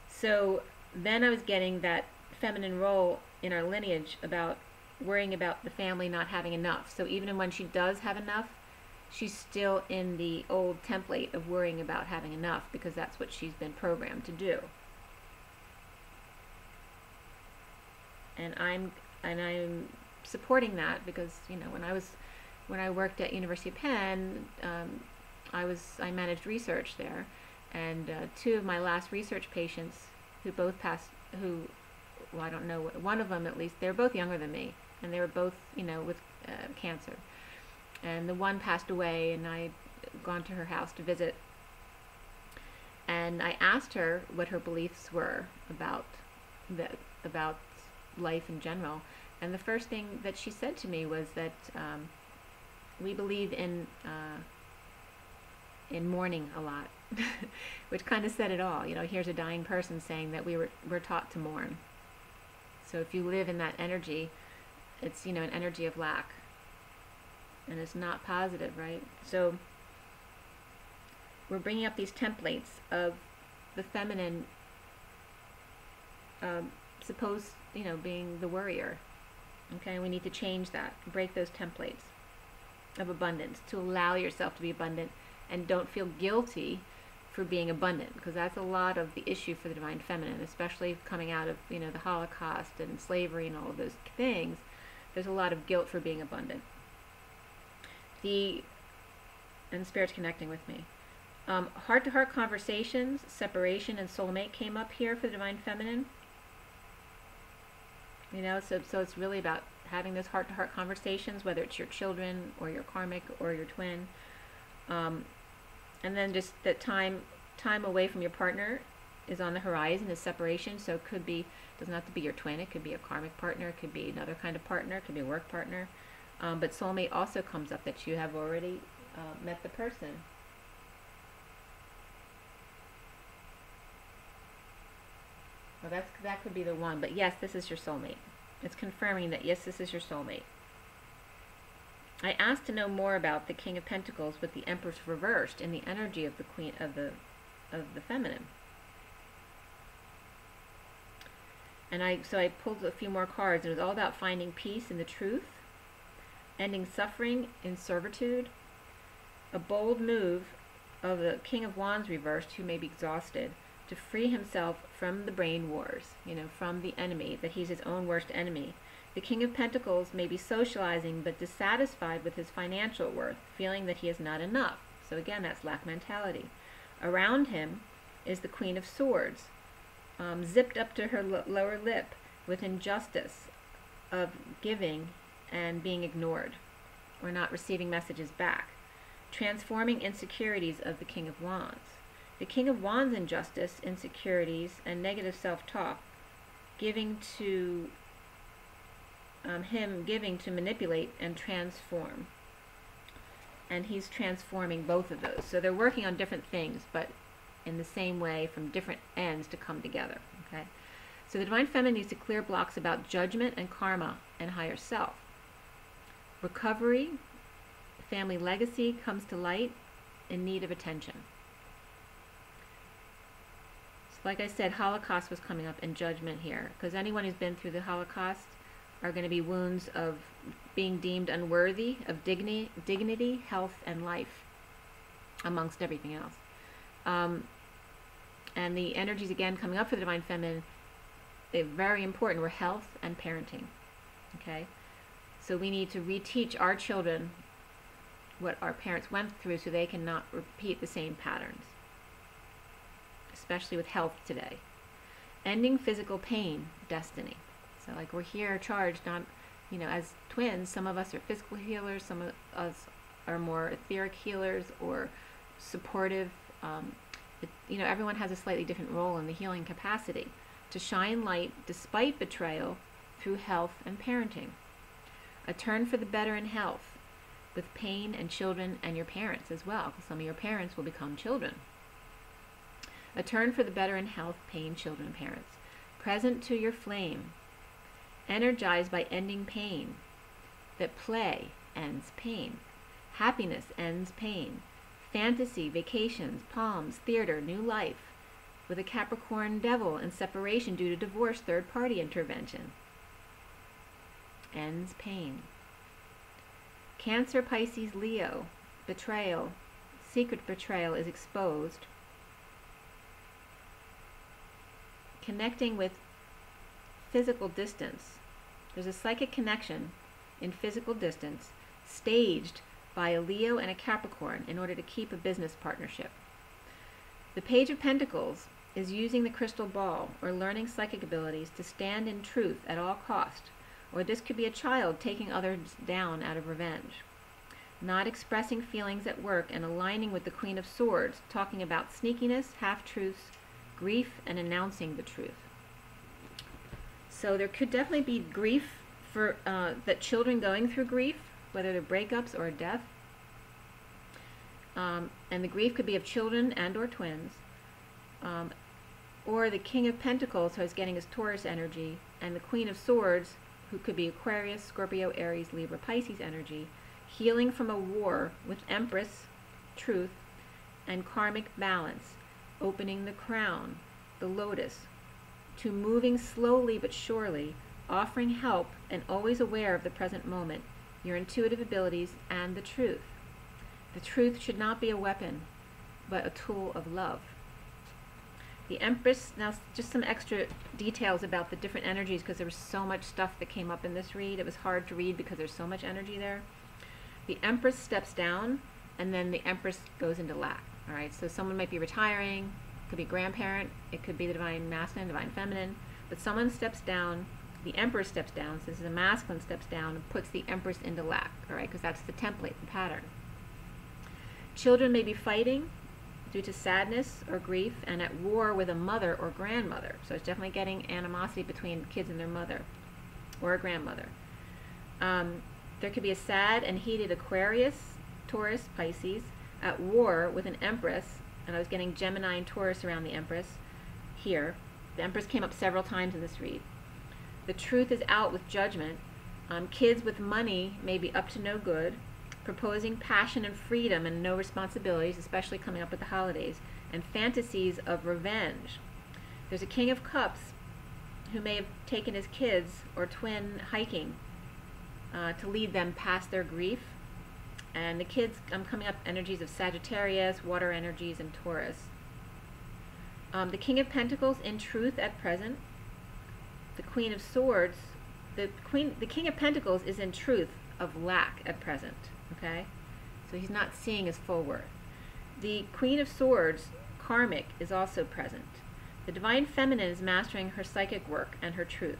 So then I was getting that feminine role in our lineage about worrying about the family not having enough. So even when she does have enough, she's still in the old template of worrying about having enough because that's what she's been programmed to do. And I'm supporting that because, you know, when I worked at University of Penn, I managed research there, and two of my last research patients who both passed, well, I don't know, one of them at least, they were both younger than me, and they were both, you know, with cancer. And the one passed away, and I'd gone to her house to visit, and I asked her what her beliefs were about life in general. And the first thing that she said to me was that we believe in mourning a lot, which kind of said it all. You know, here's a dying person saying that we're taught to mourn. So if you live in that energy, it's, you know, an energy of lack, and it's not positive, right? So we're bringing up these templates of the feminine, supposed, you know, being the worrier. Okay, we need to change that, break those templates of abundance to allow yourself to be abundant, and don't feel guilty for being abundant, because that's a lot of the issue for the Divine Feminine, especially coming out of, you know, the Holocaust and slavery and all of those things. There's a lot of guilt for being abundant. And Spirit's connecting with me. Heart-to-heart conversations, separation, and soulmate came up here for the Divine Feminine. You know, so it's really about having those heart-to-heart conversations, whether it's your children or your karmic or your twin. And then just that time away from your partner is on the horizon, is separation. So it could be, doesn't have to be your twin, it could be a karmic partner, it could be another kind of partner, it could be a work partner. But soulmate also comes up, that you have already met the person. Well, that could be the one, but yes, this is your soulmate. It's confirming that, yes, this is your soulmate. I asked to know more about the King of Pentacles with the Empress reversed in the energy of the Queen of the Feminine. And so I pulled a few more cards, and it was all about finding peace in the truth, ending suffering in servitude, a bold move of the King of Wands reversed, who may be exhausted, to free himself from the brain wars, from the enemy, that he's his own worst enemy. The King of Pentacles may be socializing but dissatisfied with his financial worth, feeling that he is not enough. So again, that's lack mentality. Around him is the Queen of Swords, zipped up to her lower lip with injustice of giving and being ignored or not receiving messages back, transforming insecurities of the King of Wands. The King of Wands injustice, insecurities, and negative self-talk, giving to manipulate and transform. And he's transforming both of those. So they're working on different things, but in the same way from different ends to come together. Okay? So the Divine Feminine needs to clear blocks about judgment and karma and higher self. Recovery, family legacy comes to light in need of attention. So like I said, Holocaust was coming up in judgment here, because anyone who's been through the Holocaust are going to be wounds of being deemed unworthy of dignity, health, and life, amongst everything else. And the energies, again, coming up for the Divine Feminine, they're very important, were health and parenting. Okay? So we need to reteach our children what our parents went through so they cannot repeat the same patterns, especially with health today. Ending physical pain, destiny. So like we're here charged on, as twins, some of us are physical healers, some of us are more etheric healers or supportive. Everyone has a slightly different role in the healing capacity to shine light despite betrayal through health and parenting. A turn for the better in health with pain and children and your parents as well, because some of your parents will become children. A turn for the better in health, pain, children, parents. Present to your flame. Energized by ending pain. That play ends pain. Happiness ends pain. Fantasy, vacations, palms, theater, new life. With a Capricorn devil and separation due to divorce, third-party intervention. Ends pain. Cancer, Pisces, Leo. Betrayal. Secret betrayal is exposed. Connecting with physical distance. There's a psychic connection in physical distance staged by a Leo and a Capricorn in order to keep a business partnership. The Page of Pentacles is using the crystal ball or learning psychic abilities to stand in truth at all cost, or this could be a child taking others down out of revenge. Not expressing feelings at work and aligning with the Queen of Swords, talking about sneakiness, half-truths, grief, and announcing the truth. So there could definitely be grief for that children going through grief, whether they're breakups or death. And the grief could be of children and or twins. Or the King of Pentacles, who is getting his Taurus energy, and the Queen of Swords, who could be Aquarius, Scorpio, Aries, Libra, Pisces energy, healing from a war with Empress, truth, and karmic balance, opening the crown, the lotus, to moving slowly but surely, offering help and always aware of the present moment, your intuitive abilities, and the truth. The truth should not be a weapon, but a tool of love. The Empress, now just some extra details about the different energies, because there was so much stuff that came up in this read. It was hard to read because there's so much energy there. The Empress steps down, and then the Empress goes into lack. All right, so someone might be retiring, could be a grandparent, it could be the Divine Masculine, Divine Feminine, but someone steps down, the Empress steps down, so this is a masculine steps down and puts the Empress into lack, all right, because that's the template, the pattern. Children may be fighting due to sadness or grief and at war with a mother or grandmother, so it's definitely getting animosity between kids and their mother or a grandmother. There could be a sad and heated Aquarius, Taurus, Pisces, at war with an Empress, and I was getting Gemini and Taurus around the Empress here. The Empress came up several times in this read. The truth is out with judgment. Kids with money may be up to no good, proposing passion and freedom and no responsibilities, especially coming up with the holidays, and fantasies of revenge. There's a King of Cups who may have taken his kids or twin hiking to lead them past their grief. And the kids, I'm coming up energies of Sagittarius, water energies, and Taurus. The King of Pentacles in truth at present. The Queen of Swords, the King of Pentacles is in truth of lack at present, okay? So he's not seeing his full worth. The Queen of Swords, karmic, is also present. The Divine Feminine is mastering her psychic work and her truth.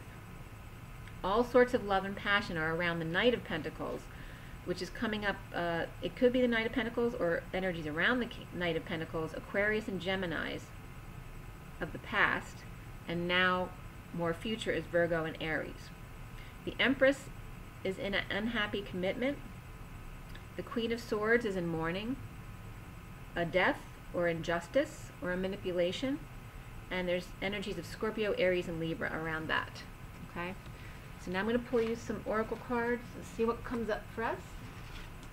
All sorts of love and passion are around the Knight of Pentacles, which is coming up. It could be the Knight of Pentacles or energies around the Knight of Pentacles, Aquarius and Geminis of the past, and now more future is Virgo and Aries. The Empress is in an unhappy commitment. The Queen of Swords is in mourning, a death or injustice or a manipulation, and there's energies of Scorpio, Aries, and Libra around that. Okay, so now I'm going to pull you some oracle cards and see what comes up for us.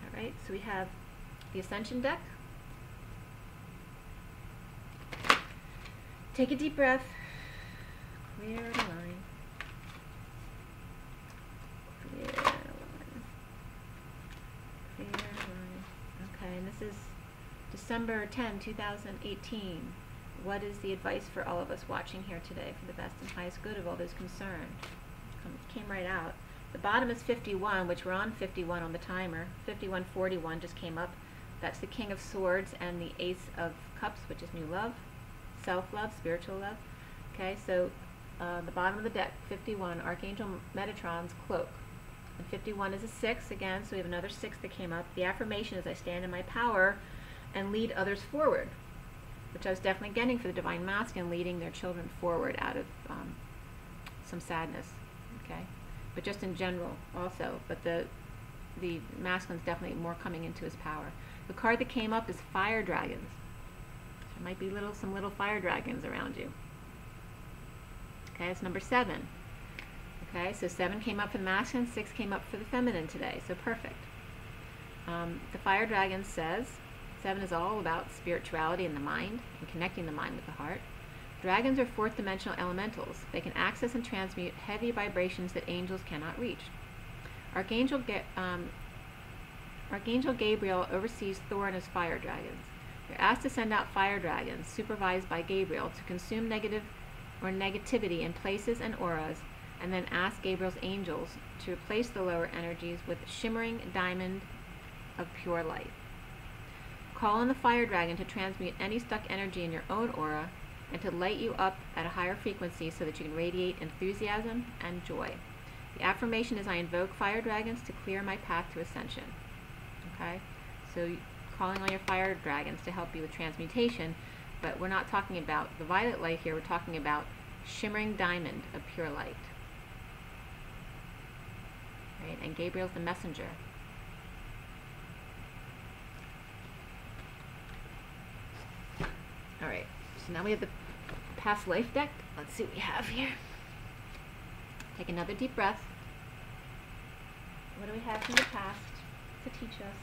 All right, so we have the Ascension deck. Take a deep breath. Clear the line. Clear the line. Clear the line. Okay, and this is December 10, 2018. What is the advice for all of us watching here today for the best and highest good of all those concerned? Came right out. The bottom is 51, which we're on 51 on the timer. 5141 just came up. That's the King of Swords and the Ace of Cups, which is new love, self-love, spiritual love. Okay, so the bottom of the deck, 51, Archangel Metatron's cloak. And 51 is a 6 again, so we have another 6 that came up. The affirmation is I stand in my power and lead others forward, which I was definitely getting for the Divine Masculine, leading their children forward out of some sadness. Okay, but just in general also. But the masculine's definitely more coming into his power. The card that came up is Fire Dragons. There might be some little fire dragons around you. Okay, it's number 7. Okay, so 7 came up for the masculine, 6 came up for the feminine today, so perfect. The Fire Dragon says 7 is all about spirituality in the mind and connecting the mind with the heart. Dragons are fourth dimensional elementals. They can access and transmute heavy vibrations that angels cannot reach. Archangel Gabriel oversees Thor and his fire dragons. They're asked to send out fire dragons, supervised by Gabriel, to consume negative or negativity in places and auras, and then ask Gabriel's angels to replace the lower energies with shimmering diamond of pure light. Call on the fire dragon to transmute any stuck energy in your own aura and to light you up at a higher frequency so that you can radiate enthusiasm and joy. The affirmation is I invoke fire dragons to clear my path to ascension. Okay, so calling on your fire dragons to help you with transmutation, but we're not talking about the violet light here, we're talking about shimmering diamond of pure light. Right? And Gabriel's the messenger. Alright, so now we have the past life deck. Let's see what we have here. Take another deep breath. What do we have from the past to teach us?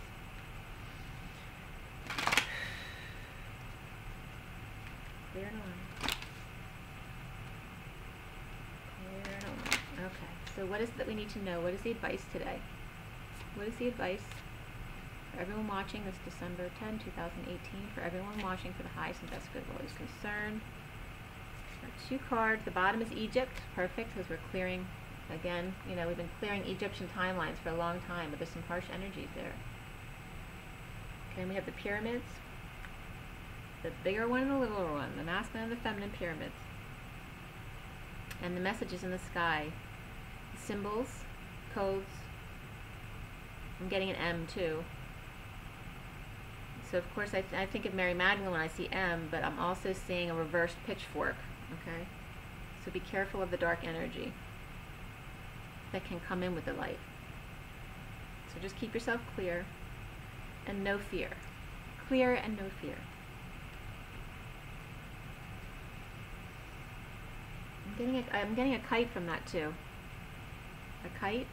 Clear and on. Clear and on. Okay, so what is it that we need to know? What is the advice today? What is the advice for everyone watching this December 10, 2018? For everyone watching for the highest and best good of all who's concerned. Our 2 cards. The bottom is Egypt. Perfect, because we're clearing, again, you know, we've been clearing Egyptian timelines for a long time, but there's some harsh energies there. Okay, and we have the pyramids. The bigger one and the littler one, the masculine and the feminine pyramids. And the messages in the sky. Symbols, codes. I'm getting an M too. So of course I think of Mary Magdalene when I see M, but I'm also seeing a reversed pitchfork. Okay? So be careful of the dark energy that can come in with the light. So just keep yourself clear and no fear. Clear and no fear. I'm getting a kite from that too. A kite?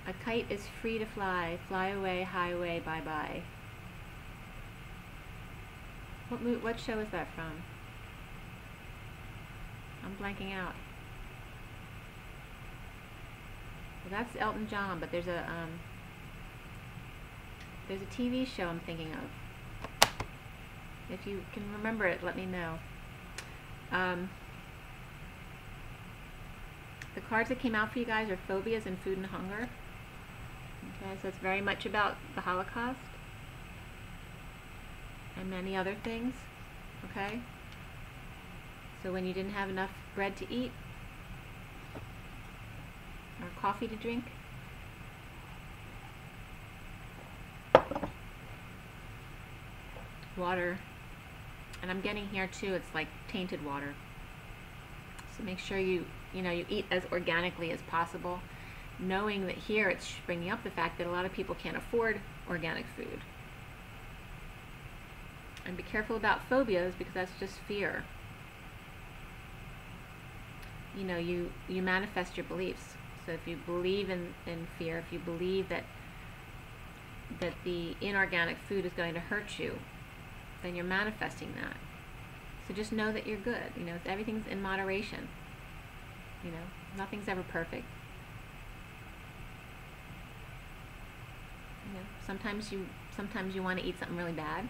A kite is free to fly. Fly away, highway, bye-bye. What show is that from? I'm blanking out. Well, that's Elton John, but there's a TV show I'm thinking of. If you can remember it, let me know. The cards that came out for you guys are phobias and food and hunger. Okay, so it's very much about the Holocaust and many other things. Okay? So when you didn't have enough bread to eat or coffee to drink, water, and I'm getting here too, it's like tainted water. So make sure you eat as organically as possible, knowing that here it's bringing up the fact that a lot of people can't afford organic food. And be careful about phobias, because that's just fear. You manifest your beliefs. So if you believe in fear, if you believe that the inorganic food is going to hurt you, then you're manifesting that. So just know that you're good. Everything's in moderation. Nothing's ever perfect. Sometimes you want to eat something really bad.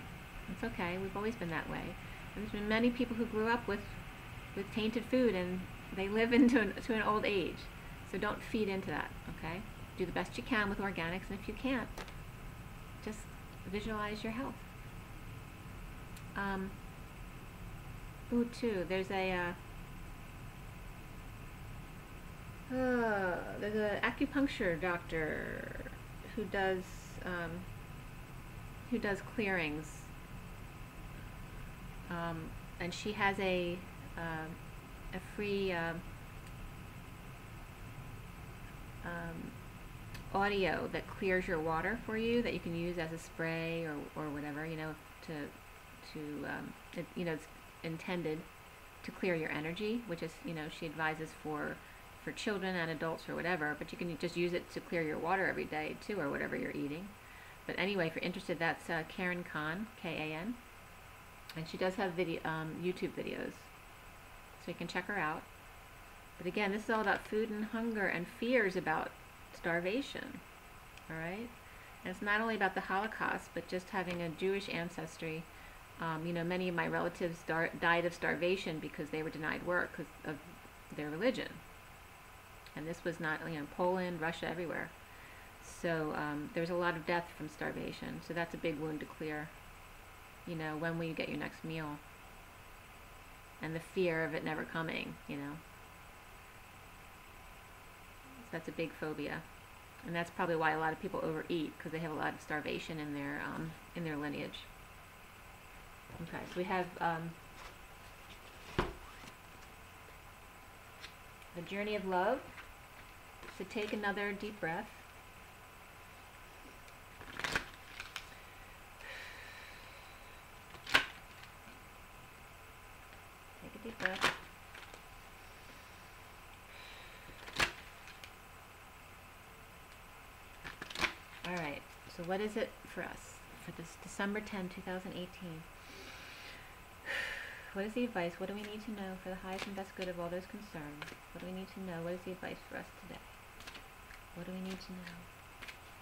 It's okay. We've always been that way. And there's been many people who grew up with tainted food, and they live to an old age. So don't feed into that. Okay? Do the best you can with organics, and if you can't, just visualize your health. There's an acupuncture doctor who does clearings, and she has a free audio that clears your water for you, that you can use as a spray or whatever, it's intended to clear your energy, which is, she advises for children and adults or whatever, but you can just use it to clear your water every day too, or whatever you're eating. But anyway, if you're interested, that's Karen Khan, K-A-N, and she does have YouTube videos, so you can check her out. But again, this is all about food and hunger and fears about starvation, all right? And it's not only about the Holocaust, but just having a Jewish ancestry. Many of my relatives died of starvation because they were denied work because of their religion. And this was not, Poland, Russia, everywhere. So there's a lot of death from starvation. So that's a big wound to clear. When will you get your next meal? And the fear of it never coming, So that's a big phobia. And that's probably why a lot of people overeat, because they have a lot of starvation in their lineage. Okay, so we have the journey of love. So take another deep breath. Take a deep breath. All right, so what is it for us for this December 10, 2018? What is the advice? What do we need to know for the highest and best good of all those concerned? What do we need to know? What is the advice for us today? What do we need to know?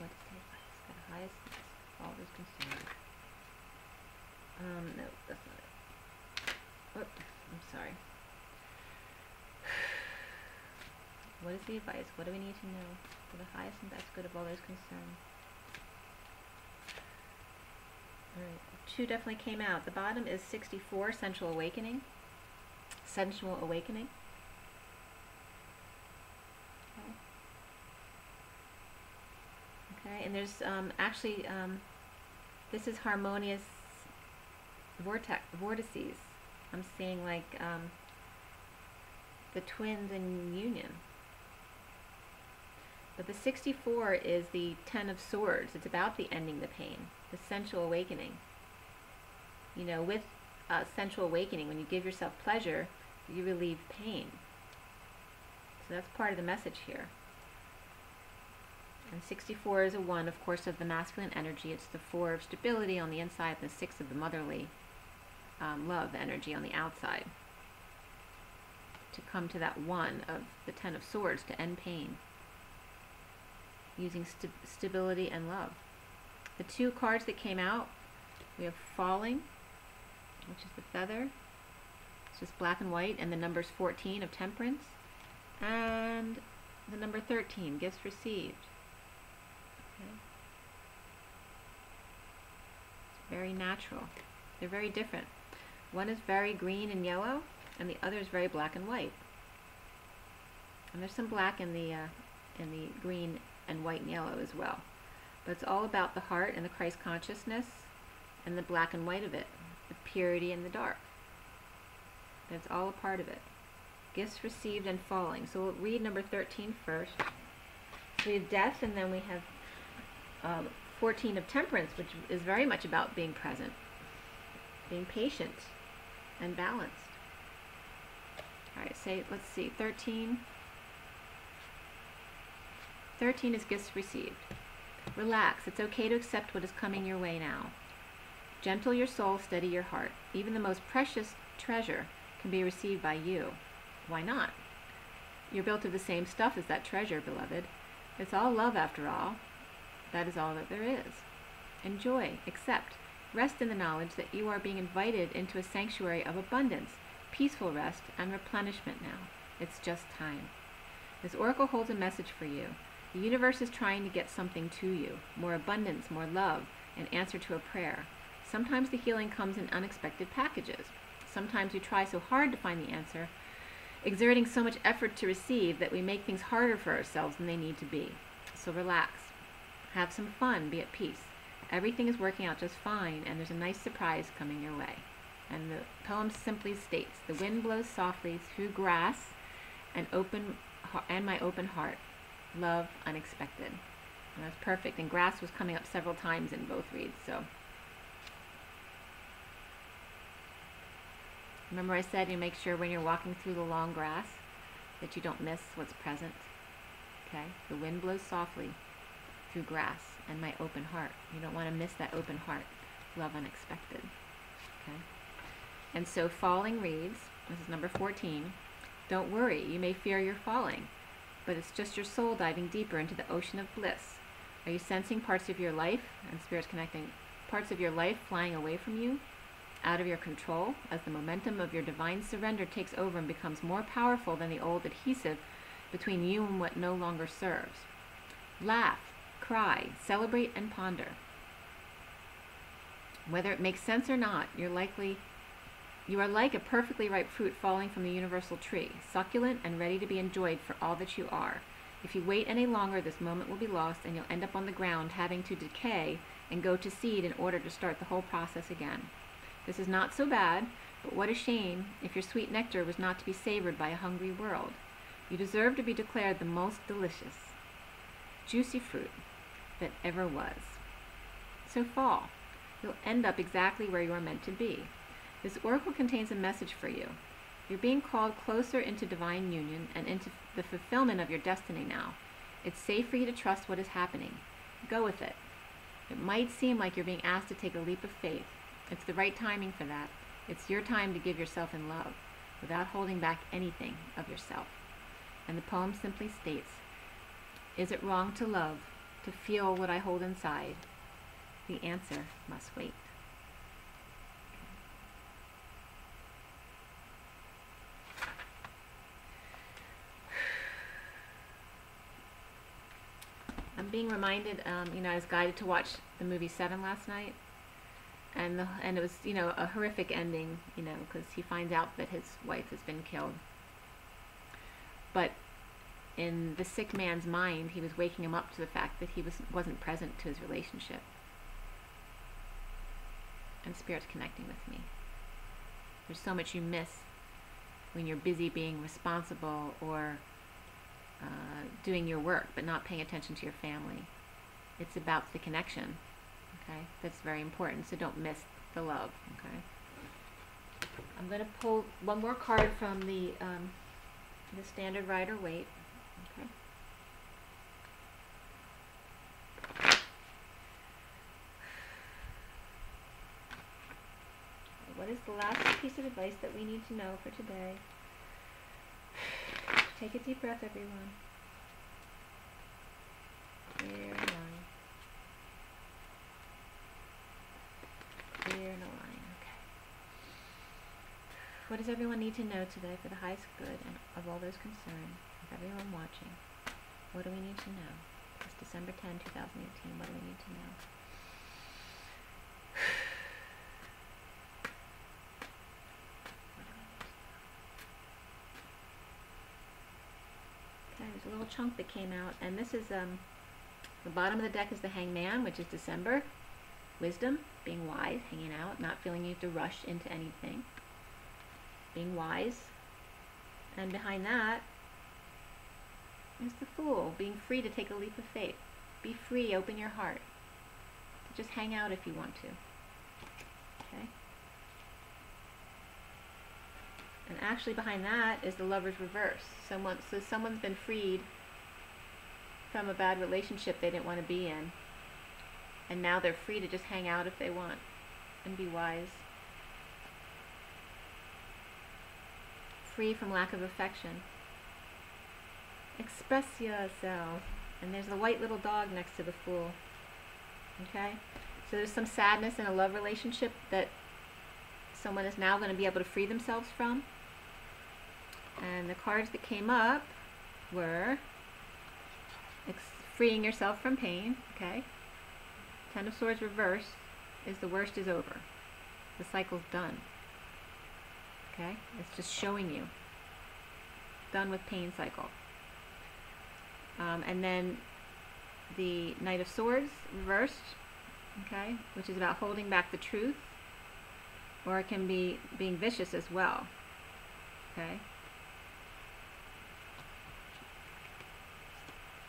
What is the advice for the highest and best of all those concerned? No, that's not it. Oh, I'm sorry. What is the advice? What do we need to know for the highest and best good of all those concerned? Alright, 2 definitely came out. The bottom is 64, Sensual Awakening. Sensual Awakening. Okay, and there's this is harmonious vortices. I'm seeing like the twins in union. But the 64 is the 10 of Swords. It's about the ending the pain, the sensual awakening. With sensual awakening, when you give yourself pleasure, you relieve pain. So that's part of the message here. And 64 is a 1, of course, of the masculine energy. It's the 4 of stability on the inside, and the 6 of the motherly love energy on the outside. To come to that 1 of the 10 of swords to end pain. Using stability and love. The 2 cards that came out, we have falling, which is the feather. It's just black and white, and the numbers 14 of temperance. And the number 13, gifts received. Okay. It's very natural. They're very different. One is very green and yellow, and the other is very black and white. And there's some black in the green and white and yellow as well. But it's all about the heart and the Christ consciousness and the black and white of it, the purity and the dark. That's all a part of it. Gifts received and falling. So we'll read number 13 first. So we have death, and then we have 14 of temperance, which is very much about being present, being patient and balanced. All right, let's see, 13. 13 is gifts received. Relax. It's okay to accept what is coming your way now. Gentle your soul, steady your heart. Even the most precious treasure can be received by you. Why not? You're built of the same stuff as that treasure, beloved. It's all love after all. That is all that there is. Enjoy, accept, rest in the knowledge that you are being invited into a sanctuary of abundance, peaceful rest, and replenishment now. It's just time. This oracle holds a message for you. The universe is trying to get something to you, more abundance, more love, an answer to a prayer. Sometimes the healing comes in unexpected packages. Sometimes we try so hard to find the answer, exerting so much effort to receive that we make things harder for ourselves than they need to be. So relax. Have some fun. Be at peace. Everything is working out just fine, and there's a nice surprise coming your way. And the poem simply states, the wind blows softly through grass and my open heart. Love unexpected. And that's perfect. And grass was coming up several times in both reads. So remember I said you make sure when you're walking through the long grass that you don't miss what's present. Okay? The wind blows softly through grass and my open heart. You don't want to miss that open heart. Love unexpected. Okay? And so falling reads, this is number 14, don't worry, you may fear you're falling, but it's just your soul diving deeper into the ocean of bliss. Are you sensing parts of your life, and Spirit's connecting, parts of your life flying away from you, out of your control, as the momentum of your divine surrender takes over and becomes more powerful than the old adhesive between you and what no longer serves? Laugh, cry, celebrate, and ponder. Whether it makes sense or not, you are like a perfectly ripe fruit falling from the universal tree, succulent and ready to be enjoyed for all that you are. If you wait any longer, this moment will be lost, and you'll end up on the ground having to decay and go to seed in order to start the whole process again. This is not so bad, but what a shame if your sweet nectar was not to be savored by a hungry world. You deserve to be declared the most delicious, juicy fruit that ever was. So fall. You'll end up exactly where you are meant to be. This oracle contains a message for you. You're being called closer into divine union and into the fulfillment of your destiny now. It's safe for you to trust what is happening. Go with it. It might seem like you're being asked to take a leap of faith. It's the right timing for that. It's your time to give yourself in love, without holding back anything of yourself. And the poem simply states, is it wrong to love, to feel what I hold inside? The answer must wait. I'm being reminded, I was guided to watch the movie Seven last night, and it was, a horrific ending, because he finds out that his wife has been killed. But in the sick man's mind, he was waking him up to the fact that he wasn't present to his relationship. And Spirit's connecting with me. There's so much you miss when you're busy being responsible or doing your work, but not paying attention to your family. It's about the connection, okay? That's very important, so don't miss the love, okay? I'm going to pull one more card from the Standard Rider-Waite. What is the last piece of advice that we need to know for today? Take a deep breath, everyone. Clear and align. Clear and align. Okay. What does everyone need to know today for the highest good and of all those concerned, of everyone watching? What do we need to know? It's December 10, 2018. What do we need to know? Okay, there's a little chunk that came out, and this is the bottom of the deck is the Hangman, which is December. Wisdom, being wise, hanging out, not feeling you have to rush into anything. Being wise. And behind that is the Fool, being free to take a leap of faith. Be free, open your heart. Just hang out if you want to. Okay? And actually behind that is the Lover's reverse. So someone's been freed from a bad relationship they didn't want to be in. And now they're free to just hang out if they want and be wise. Free from lack of affection. Express yourself. And there's the white little dog next to the Fool. Okay? So there's some sadness in a love relationship that someone is now going to be able to free themselves from. And the cards that came up were freeing yourself from pain. Okay? Ten of Swords reverse is the worst is over. The cycle's done. Okay? It's just showing you. Done with pain cycle. And then the Knight of Swords reversed, okay, which is about holding back the truth, or it can be being vicious as well, okay.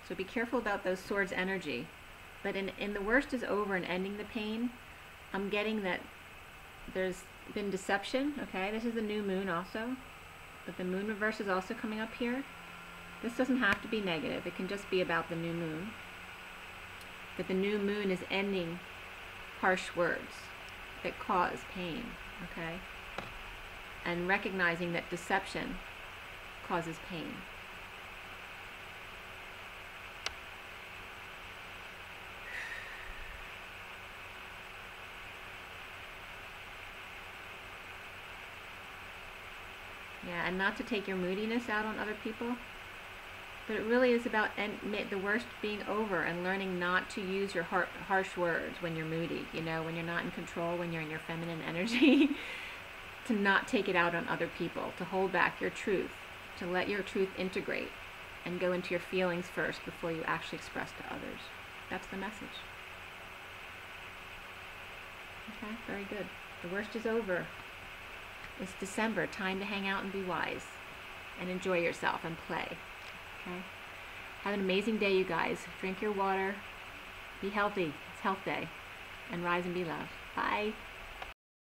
So be careful about those swords energy. But in the worst is over and ending the pain, I'm getting that there's been deception, okay. This is the new moon also, but the moon reverse is also coming up here. This doesn't have to be negative. It can just be about the new moon. But the new moon is ending harsh words that cause pain, okay? And recognizing that deception causes pain. Yeah, and not to take your moodiness out on other people. But it really is about the worst being over and learning not to use your harsh words when you're moody, you know, when you're not in control, when you're in your feminine energy, to not take it out on other people, to hold back your truth, to let your truth integrate and go into your feelings first before you actually express to others. That's the message. Okay, very good. The worst is over. It's December, time to hang out and be wise and enjoy yourself and play. Okay. Have an amazing day, you guys. Drink your water. Be healthy. It's Health Day. And rise and be loved. Bye.